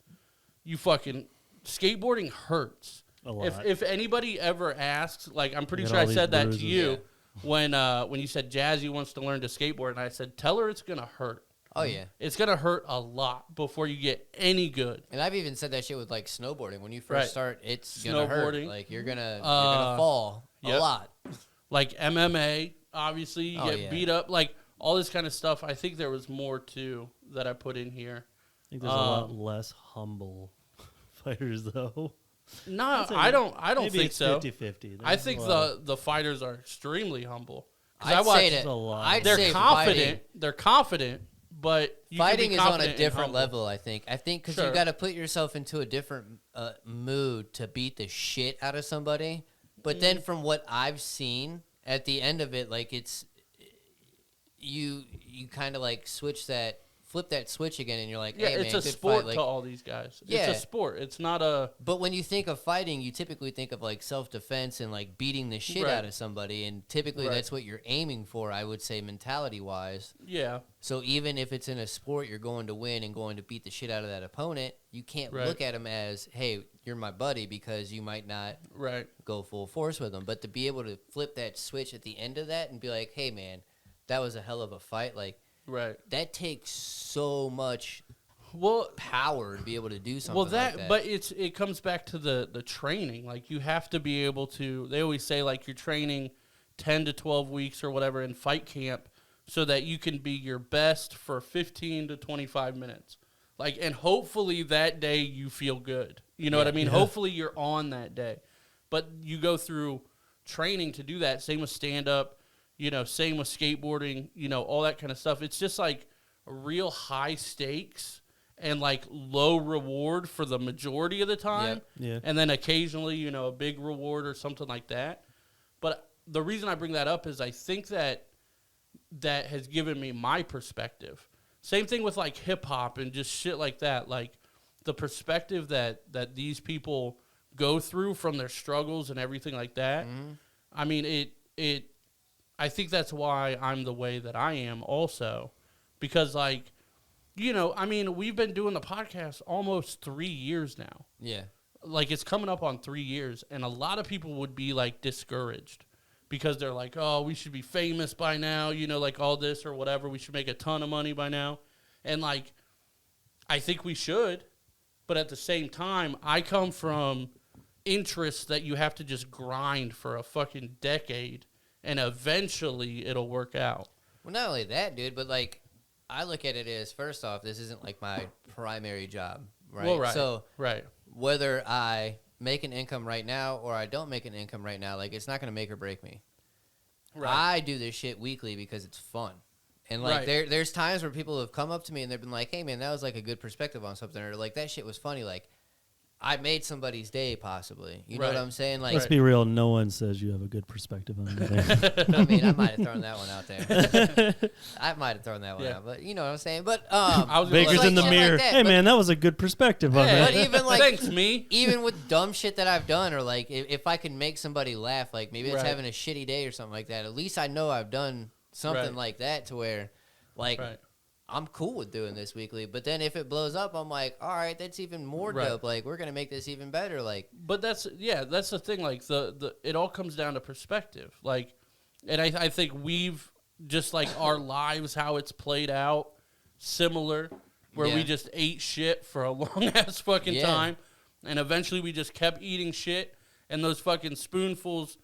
Skateboarding hurts. a lot. If anybody ever asks, like I'm pretty Get sure all I these said that to bruises. you when you said Jazzy wants to learn to skateboard, and I said tell her it's gonna hurt. Oh yeah, It's gonna hurt a lot before you get any good. and I've even said that shit with like snowboarding. When you first start, it's gonna Snowboarding. hurt. Like you're gonna fall a lot. Like MMA, obviously you Oh, get yeah. beat up. Like all this kind of stuff. I think there was more too that I put in here. I think there's a lot less humble fighters, though. No, I don't Maybe think it's so. 50-50. I think the fighters are extremely humble. 'Cause I'd say that. a lot. I'd They're say confident. They're confident, but you can be fighting is on confident a and different humble. level. I think because Sure. you got to put yourself into a different mood to beat the shit out of somebody. But then, from what I've seen, at the end of it, like it's you kind of like flip that switch again, and you're like, Yeah, hey, it's man, a good sport fight. Like, to all these guys. Yeah. It's a sport. It's not a... but when you think of fighting, you typically think of like self-defense and like beating the shit Right. out of somebody, and typically Right. that's what you're aiming for, I would say, mentality-wise. Yeah. So even if it's in a sport you're going to win and going to beat the shit out of that opponent, you can't Right. look at him as, hey, you're my buddy, because you might not Right. go full force with him. But to be able to flip that switch at the end of that and be like, hey, man, that was a hell of a fight, like, Right. that takes so much Well, power to be able to do something well, like that. but it comes back to the training. Like you have to be able to. They always say like you're training 10 to 12 weeks or whatever in fight camp, so that you can be your best for 15 to 25 minutes. Like, and hopefully that day you feel good. You know what I mean? Yeah. Hopefully you're on that day, but you go through training to do that. Same with stand up. Same with skateboarding. All that kind of stuff. It's just like real high stakes and like low reward for the majority of the time. Yep. Yeah. And then occasionally, a big reward or something like that. But the reason I bring that up is I think that has given me my perspective. Same thing with like hip hop and just shit like that. Like the perspective that these people go through from their struggles and everything like that. Mhm. I mean, I think that's why I'm the way that I am also. Because like, we've been doing the podcast almost 3 years now. Yeah. Like it's coming up on 3 years, and a lot of people would be like discouraged because they're like, oh, we should be famous by now, like all this or whatever. We should make a ton of money by now. And like, I think we should, but at the same time, I come from interests that you have to just grind for a fucking decade, and eventually it'll work out. Well, not only that, dude, but like, I look at it as, first off, this isn't like my primary job, right? Well, right. So Right. whether I make an income right now or I don't make an income right now, like, it's not going to make or break me. Right. I do this shit weekly because it's fun. And like, Right. there's times where people have come up to me and they've been like, hey, man, that was like a good perspective on something, or like, that shit was funny. Like, I made somebody's day, possibly. You know Right. what I'm saying? Like, Let's be real. No one says you have a good perspective on anything. I mean, I might have thrown that one out there. I might have thrown that one Yeah. out, but you know what I'm saying. But I was gonna Baker's like in the shit mirror. like that, Hey, but- man, that was a good perspective on Hey. that. But even like, Thanks, me. even with dumb shit that I've done, or like if I can make somebody laugh, like maybe it's Right. having a shitty day or something like that, at least I know I've done something Right. like that to where, like, Right. I'm cool with doing this weekly. But then if it blows up, I'm like, all right, that's even more Right. dope. Like, we're gonna make this even better. Like, But that's the thing. Like the it all comes down to perspective. Like, and I think we've just like our lives, how it's played out, similar, where we Yeah. just ate shit for a long ass fucking Yeah. time, and eventually we just kept eating shit, and those fucking spoonfuls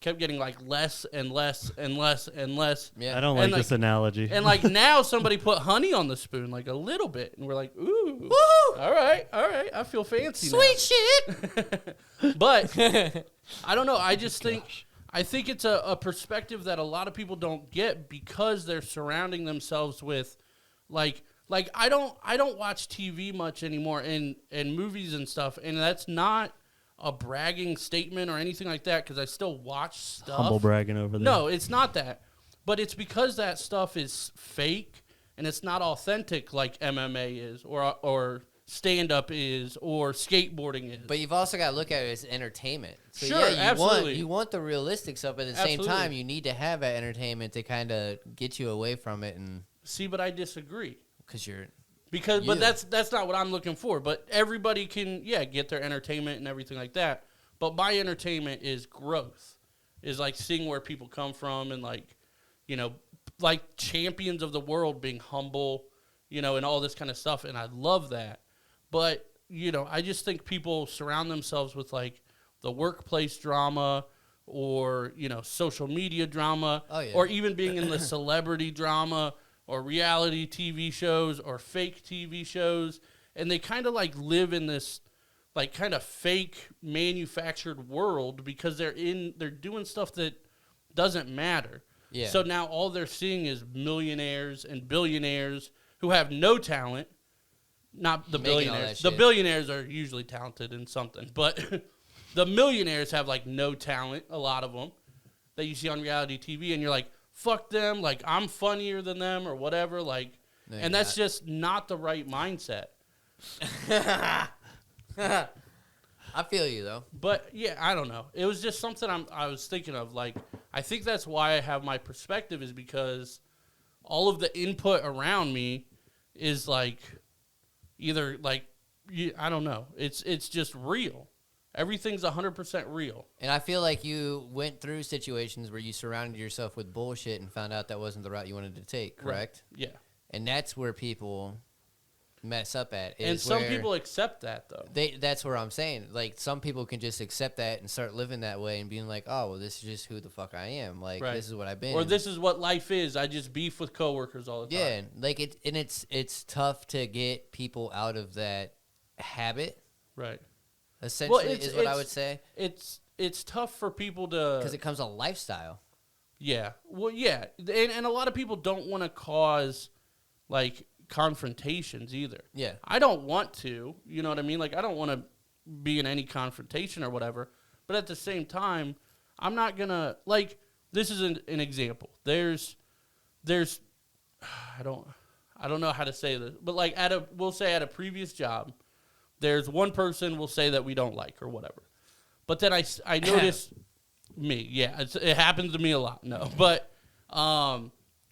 kept getting like less and less and less and less. yeah, I don't And like this analogy. And like now somebody put honey on the spoon, like a little bit, and we're like, ooh, Woo! all right, I feel fancy now. Sweet shit. But I don't know. I just think it's a perspective that a lot of people don't get because they're surrounding themselves with like I don't watch TV much anymore and movies and stuff, and that's not a bragging statement or anything like that because I still watch stuff. Humble bragging over there. No, it's not that. But it's because that stuff is fake and it's not authentic like MMA is or stand-up is or skateboarding is. But you've also got to look at it as entertainment. So Sure, yeah, absolutely. you want the realistic stuff, but at the same Absolutely. time, you need to have that entertainment to kind of get you away from it, and See, but I disagree. because you're But Yeah. that's not what I'm looking for. But everybody can get their entertainment and everything like that. But my entertainment is growth, is like seeing where people come from and like, you know, like champions of the world being humble, you know, and all this kind of stuff. And I love that. But, you know, I just think people surround themselves with like the workplace drama or, you know, social media drama or even being in the celebrity drama or reality TV shows or fake TV shows. And they kind of like live in this like kind of fake manufactured world because they're doing stuff that doesn't matter. Yeah. So now all they're seeing is millionaires and billionaires who have no talent. Not the billionaires. The billionaires are usually talented in something, but the millionaires have like no talent, a lot of them, that you see on reality TV, and you're like, fuck them, like I'm funnier than them or whatever, like, and that's just not the right mindset. I feel you though. But yeah, I don't know. It was just something I was thinking of. Like, I think that's why I have my perspective, is because all of the input around me is like either like I don't know. It's just real. Everything's 100% real. And I feel like you went through situations where you surrounded yourself with bullshit and found out that wasn't the route you wanted to take. Correct? Right. Yeah. And that's where people mess up at. And some people accept that, though. That's where I'm saying. Like, some people can just accept that and start living that way and being like, oh, well, this is just who the fuck I am. Like, this is what I've been. Or this is what life is. I just beef with coworkers all the time. Yeah, like, it's tough to get people out of that habit. Right. Essentially, is what I would say. It's tough for people to... Because it becomes a lifestyle. Yeah. Well, yeah. And a lot of people don't want to cause, like, confrontations either. Yeah. I don't want to. You know what I mean? Like, I don't want to be in any confrontation or whatever. But at the same time, I'm not going to... Like, this is an example. There's... I don't know how to say this. But, like, we'll say at a previous job... There's one person we'll say that we don't like or whatever. But then I notice me. Yeah, it happens to me a lot. No. But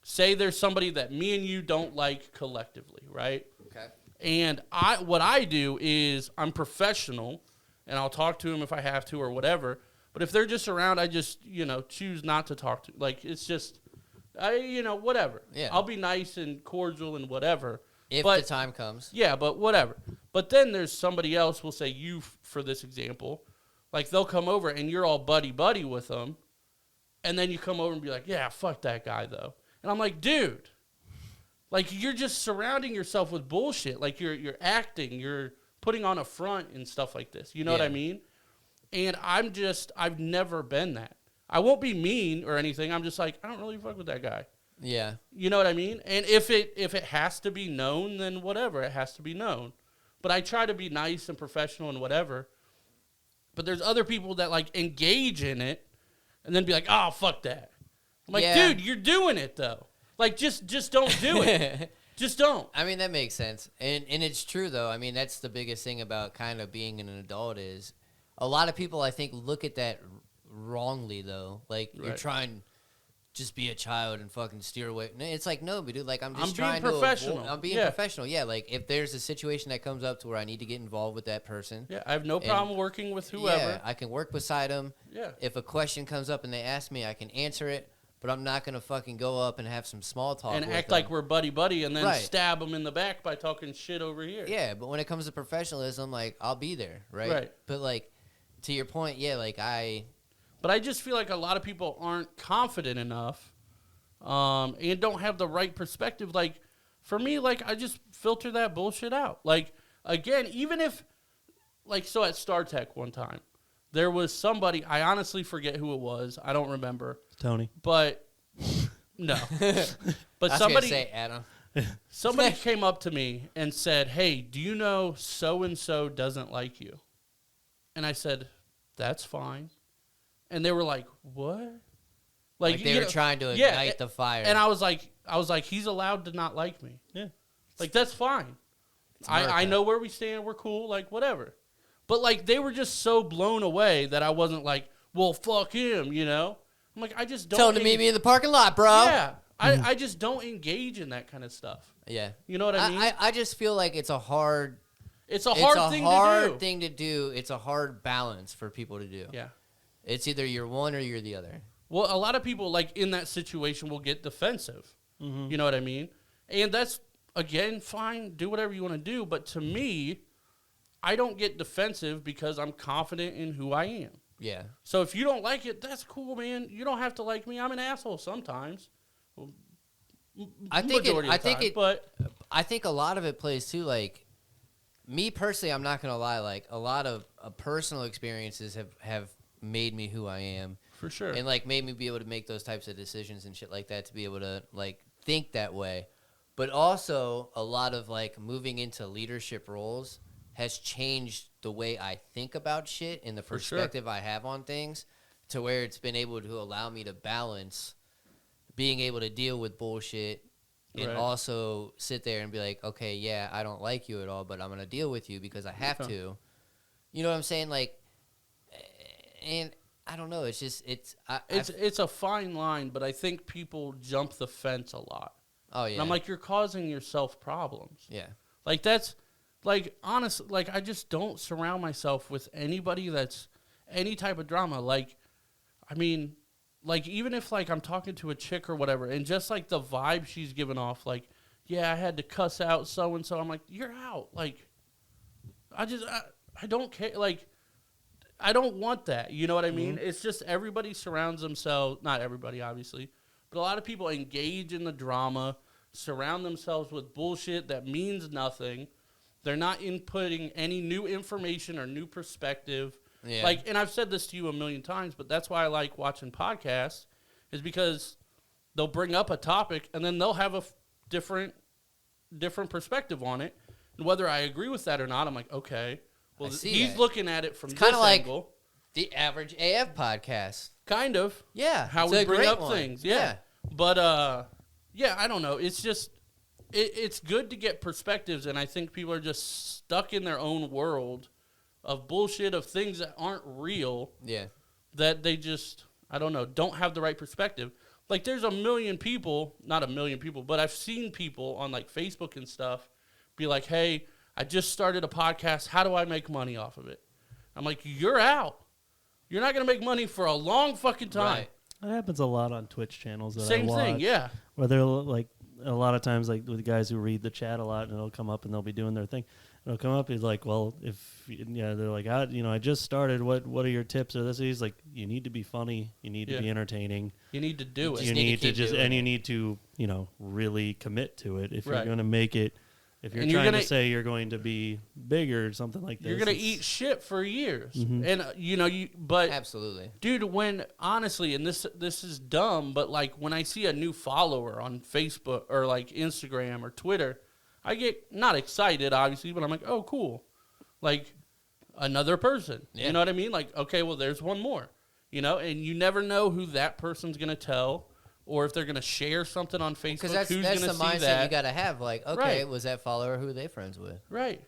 say there's somebody that me and you don't like collectively, right? Okay. And what I do is I'm professional, and I'll talk to them if I have to or whatever. But if they're just around, I just, choose not to talk to. Like, it's just, whatever. Yeah. I'll be nice and cordial and whatever. If the time comes. Yeah, but whatever. But then there's somebody else, we'll say you for this example. Like, they'll come over and you're all buddy-buddy with them. And then you come over and be like, yeah, fuck that guy, though. And I'm like, dude. Like, you're just surrounding yourself with bullshit. Like, you're acting. You're putting on a front and stuff like this. You know what I mean? And I've never been that. I won't be mean or anything. I'm just like, I don't really fuck with that guy. Yeah. You know what I mean? And if it has to be known, then whatever, it has to be known. But I try to be nice and professional and whatever. But there's other people that, like, engage in it and then be like, oh, fuck that. I'm like, dude, you're doing it, though. Like, just don't do it. Just don't. I mean, that makes sense. And it's true, though. I mean, that's the biggest thing about kind of being an adult is a lot of people, I think, look at that wrongly, though. Like, you're trying... Just be a child and fucking steer away. It's like, no, but dude, like, I'm trying to professional. I'm being professional. Yeah, like, if there's a situation that comes up to where I need to get involved with that person. Yeah, I have no problem working with whoever. Yeah, I can work beside them. Yeah. If a question comes up and they ask me, I can answer it, but I'm not going to fucking go up and have some small talk and act like we're buddy-buddy and then stab them in the back by talking shit over here. Yeah, but when it comes to professionalism, like, I'll be there, right? Right. But, like, to your point, yeah, like, But I just feel like a lot of people aren't confident enough and don't have the right perspective. Like, for me, like, I just filter that bullshit out. Like, again, even if, like, so at StarTech one time, there was somebody, I honestly forget who it was. I don't remember. Tony. But, no. But I was somebody, say Adam. Somebody came up to me and said, hey, do you know so-and-so doesn't like you? And I said, that's fine. And they were like, what? Like they were trying to ignite the fire. And I was like, he's allowed to not like me. Yeah. Like, that's fine. I know where we stand. We're cool. Like, whatever. But, like, they were just so blown away that I wasn't like, well, fuck him, I'm like, I just don't. Tell him to meet me in the parking lot, bro. Yeah. I just don't engage in that kind of stuff. Yeah. You know what I mean? I just feel like it's a hard... It's a hard thing to do. It's a hard balance for people to do. Yeah. It's either you're one or you're the other. Well, a lot of people, like, in that situation will get defensive. Mm-hmm. You know what I mean? And that's, again, fine. Do whatever you want to do. But to me, I don't get defensive because I'm confident in who I am. Yeah. So if you don't like it, that's cool, man. You don't have to like me. I'm an asshole sometimes. I think a lot of it plays too. Like me personally, I'm not gonna lie. Like a lot of personal experiences have made me who I am. For sure. And like made me be able to make those types of decisions and shit like that, to be able to like think that way. But also a lot of like moving into leadership roles has changed the way I think about shit and the perspective I have on things, to where it's been able to allow me to balance being able to deal with bullshit and also sit there and be like, okay, yeah, I don't like you at all, but I'm going to deal with you because I have to. You know what I'm saying? Like, and I don't know. It's just, it's a fine line, but I think people jump the fence a lot. Oh, yeah. And I'm like, you're causing yourself problems. Yeah. Like, that's, like, honestly, like, I just don't surround myself with anybody that's any type of drama. Like, I mean, like, even if, like, I'm talking to a chick or whatever, and just, like, the vibe she's giving off, like, yeah, I had to cuss out so-and-so. I'm like, you're out. Like, I don't care. Like, I don't want that. You know what I mean? Mm-hmm. It's just everybody surrounds themselves, not everybody, obviously, but a lot of people engage in the drama, surround themselves with bullshit that means nothing. They're not inputting any new information or new perspective. Yeah. Like, and I've said this to you a million times, but that's why I like watching podcasts, is because they'll bring up a topic and then they'll have a different perspective on it. And whether I agree with that or not, I'm like, okay, well, he's looking at it from this angle. Kind of like the average AF podcast. Kind of. Yeah. How we bring up things. Yeah. But, yeah, I don't know. It's just, it's good to get perspectives, and I think people are just stuck in their own world of bullshit, of things that aren't real. Yeah. That they just, I don't know, don't have the right perspective. Like, there's a million people, not a million people, but I've seen people on, like, Facebook and stuff be like, hey, I just started a podcast. How do I make money off of it? I'm like, you're out. You're not going to make money for a long fucking time. Right. That happens a lot on Twitch channels that Same I watch. thing, yeah. Where they're like, a lot of times, like with the guys who read the chat a lot, and it'll come up and they'll be doing their thing. It'll come up. He's like, well, they're like, I just started. What are your tips or this? He's like, you need to be funny. You need to be entertaining. You need to do it. You need to really commit to it if you're going to make it. If you're trying to say you're going to be bigger or something like this, you're going to eat shit for years. Mm-hmm. And but absolutely, dude, when honestly, and this is dumb, but like when I see a new follower on Facebook or like Instagram or Twitter, I get not excited, obviously, but I'm like, oh, cool, like another person. Yeah. You know what I mean? Like, okay, well, there's one more. And you never know who that person's going to tell. Or if they're going to share something on Facebook, because that's the mindset you got to have. Like, okay, was that follower who are they friends with? Right.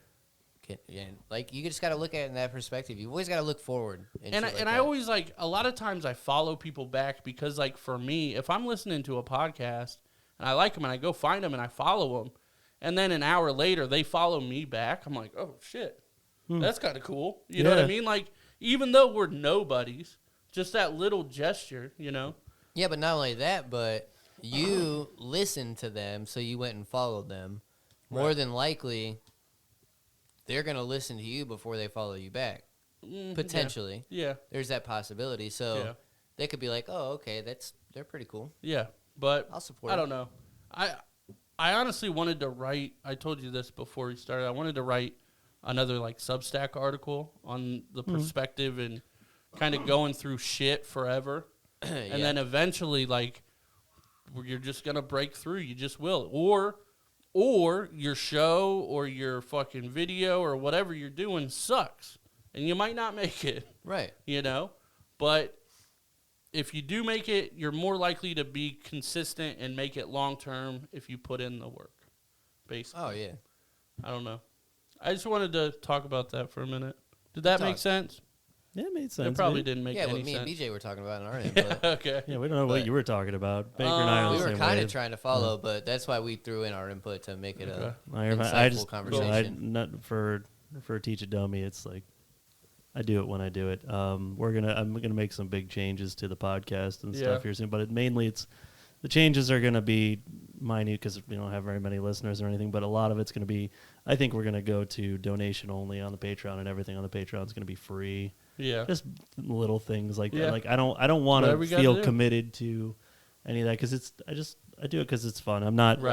Like, you just got to look at it in that perspective. You always got to look forward. I always, like, a lot of times I follow people back because, like, for me, if I'm listening to a podcast and I like them and I go find them and I follow them, and then an hour later they follow me back, I'm like, oh, shit. That's kind of cool. You know what I mean? Like, even though we're nobodies, just that little gesture, Yeah, but not only that, but you listened to them, so you went and followed them. More than likely, they're going to listen to you before they follow you back. Potentially. Yeah. There's that possibility. So they could be like, oh, okay, they're pretty cool. Yeah, but I'll support I don't know. I honestly wanted to write, I told you this before we started, I wanted to write another like Substack article on the perspective and kind of going through shit forever. And then eventually, like, you're just going to break through. You just will. Or your show or your fucking video or whatever you're doing sucks. And you might not make it. Right. But if you do make it, you're more likely to be consistent and make it long-term if you put in the work, basically. Oh, yeah. I don't know. I just wanted to talk about that for a minute. Did that make sense? Yeah, it made sense. It probably didn't make any sense. Yeah, what me and BJ were talking about in our input. Okay. Yeah, we don't know what you were talking about. Baker and I are the same way. We were kind of trying to follow, but that's why we threw in our input to make it a insightful conversation. For for Teach a Dummy, it's like I do it when I do it. I'm gonna make some big changes to the podcast and stuff here soon, but the changes are gonna be minute because we don't have very many listeners or anything. But a lot of it's gonna be. I think we're gonna go to donation only on the Patreon, and everything on the Patreon is gonna be free. Yeah, just little things like that. Like I don't want to feel committed to any of that because I do it because it's fun. I'm not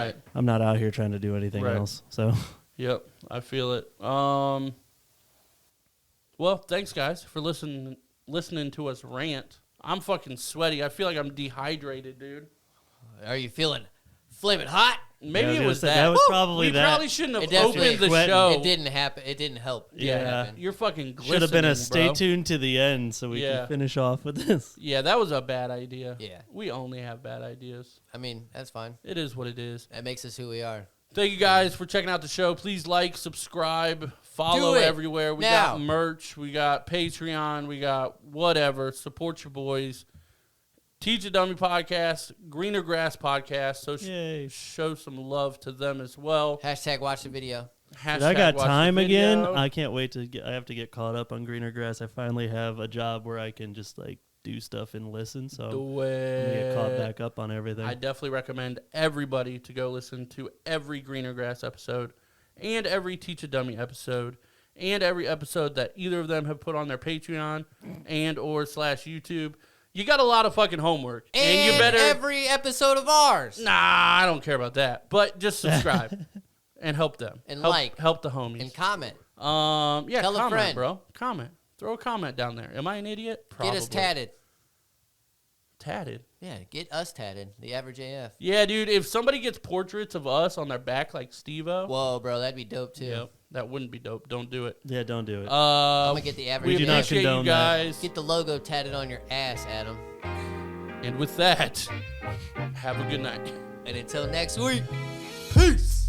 out here trying to do anything else. So. Yep, I feel it. Well, thanks guys for listening to us rant. I'm fucking sweaty. I feel like I'm dehydrated, dude. Are you feeling flaming hot? Maybe it was that. That was probably we that. Probably shouldn't have opened the show. It didn't happen. It didn't help. Yeah. You're fucking glistening, should have been a stay bro. tuned to the end so we can finish off with this. Yeah, that was a bad idea. Yeah. We only have bad ideas. I mean, that's fine. It is what it is. That makes us who we are. Thank you guys for checking out the show. Please like, subscribe, follow everywhere. We got merch. We got Patreon. We got whatever. Support your boys. Teach a Dummy podcast, Greener Grass podcast. So show some love to them as well. Hashtag watch the video. Dude, I got time again. I can't wait I have to get caught up on Greener Grass. I finally have a job where I can just like do stuff and listen. So I'm gonna get caught back up on everything. I definitely recommend everybody to go listen to every Greener Grass episode and every Teach a Dummy episode and every episode that either of them have put on their Patreon and or / YouTube. You got a lot of fucking homework. And you better every episode of ours. Nah, I don't care about that. But just subscribe and help them. And help the homies. And comment. Tell a friend, bro. Comment. Throw a comment down there. Am I an idiot? Probably. Get us tatted. Tatted? Yeah, get us tatted. The average AF. Yeah, dude. If somebody gets portraits of us on their back like Steve-O. Whoa, bro. That'd be dope, too. Yep. That wouldn't be dope. Don't do it. Yeah, don't do it. I'm going to get the average We AF. appreciate you guys. Get the logo tatted on your ass, Adam. And with that, have a good night. And until next week, peace.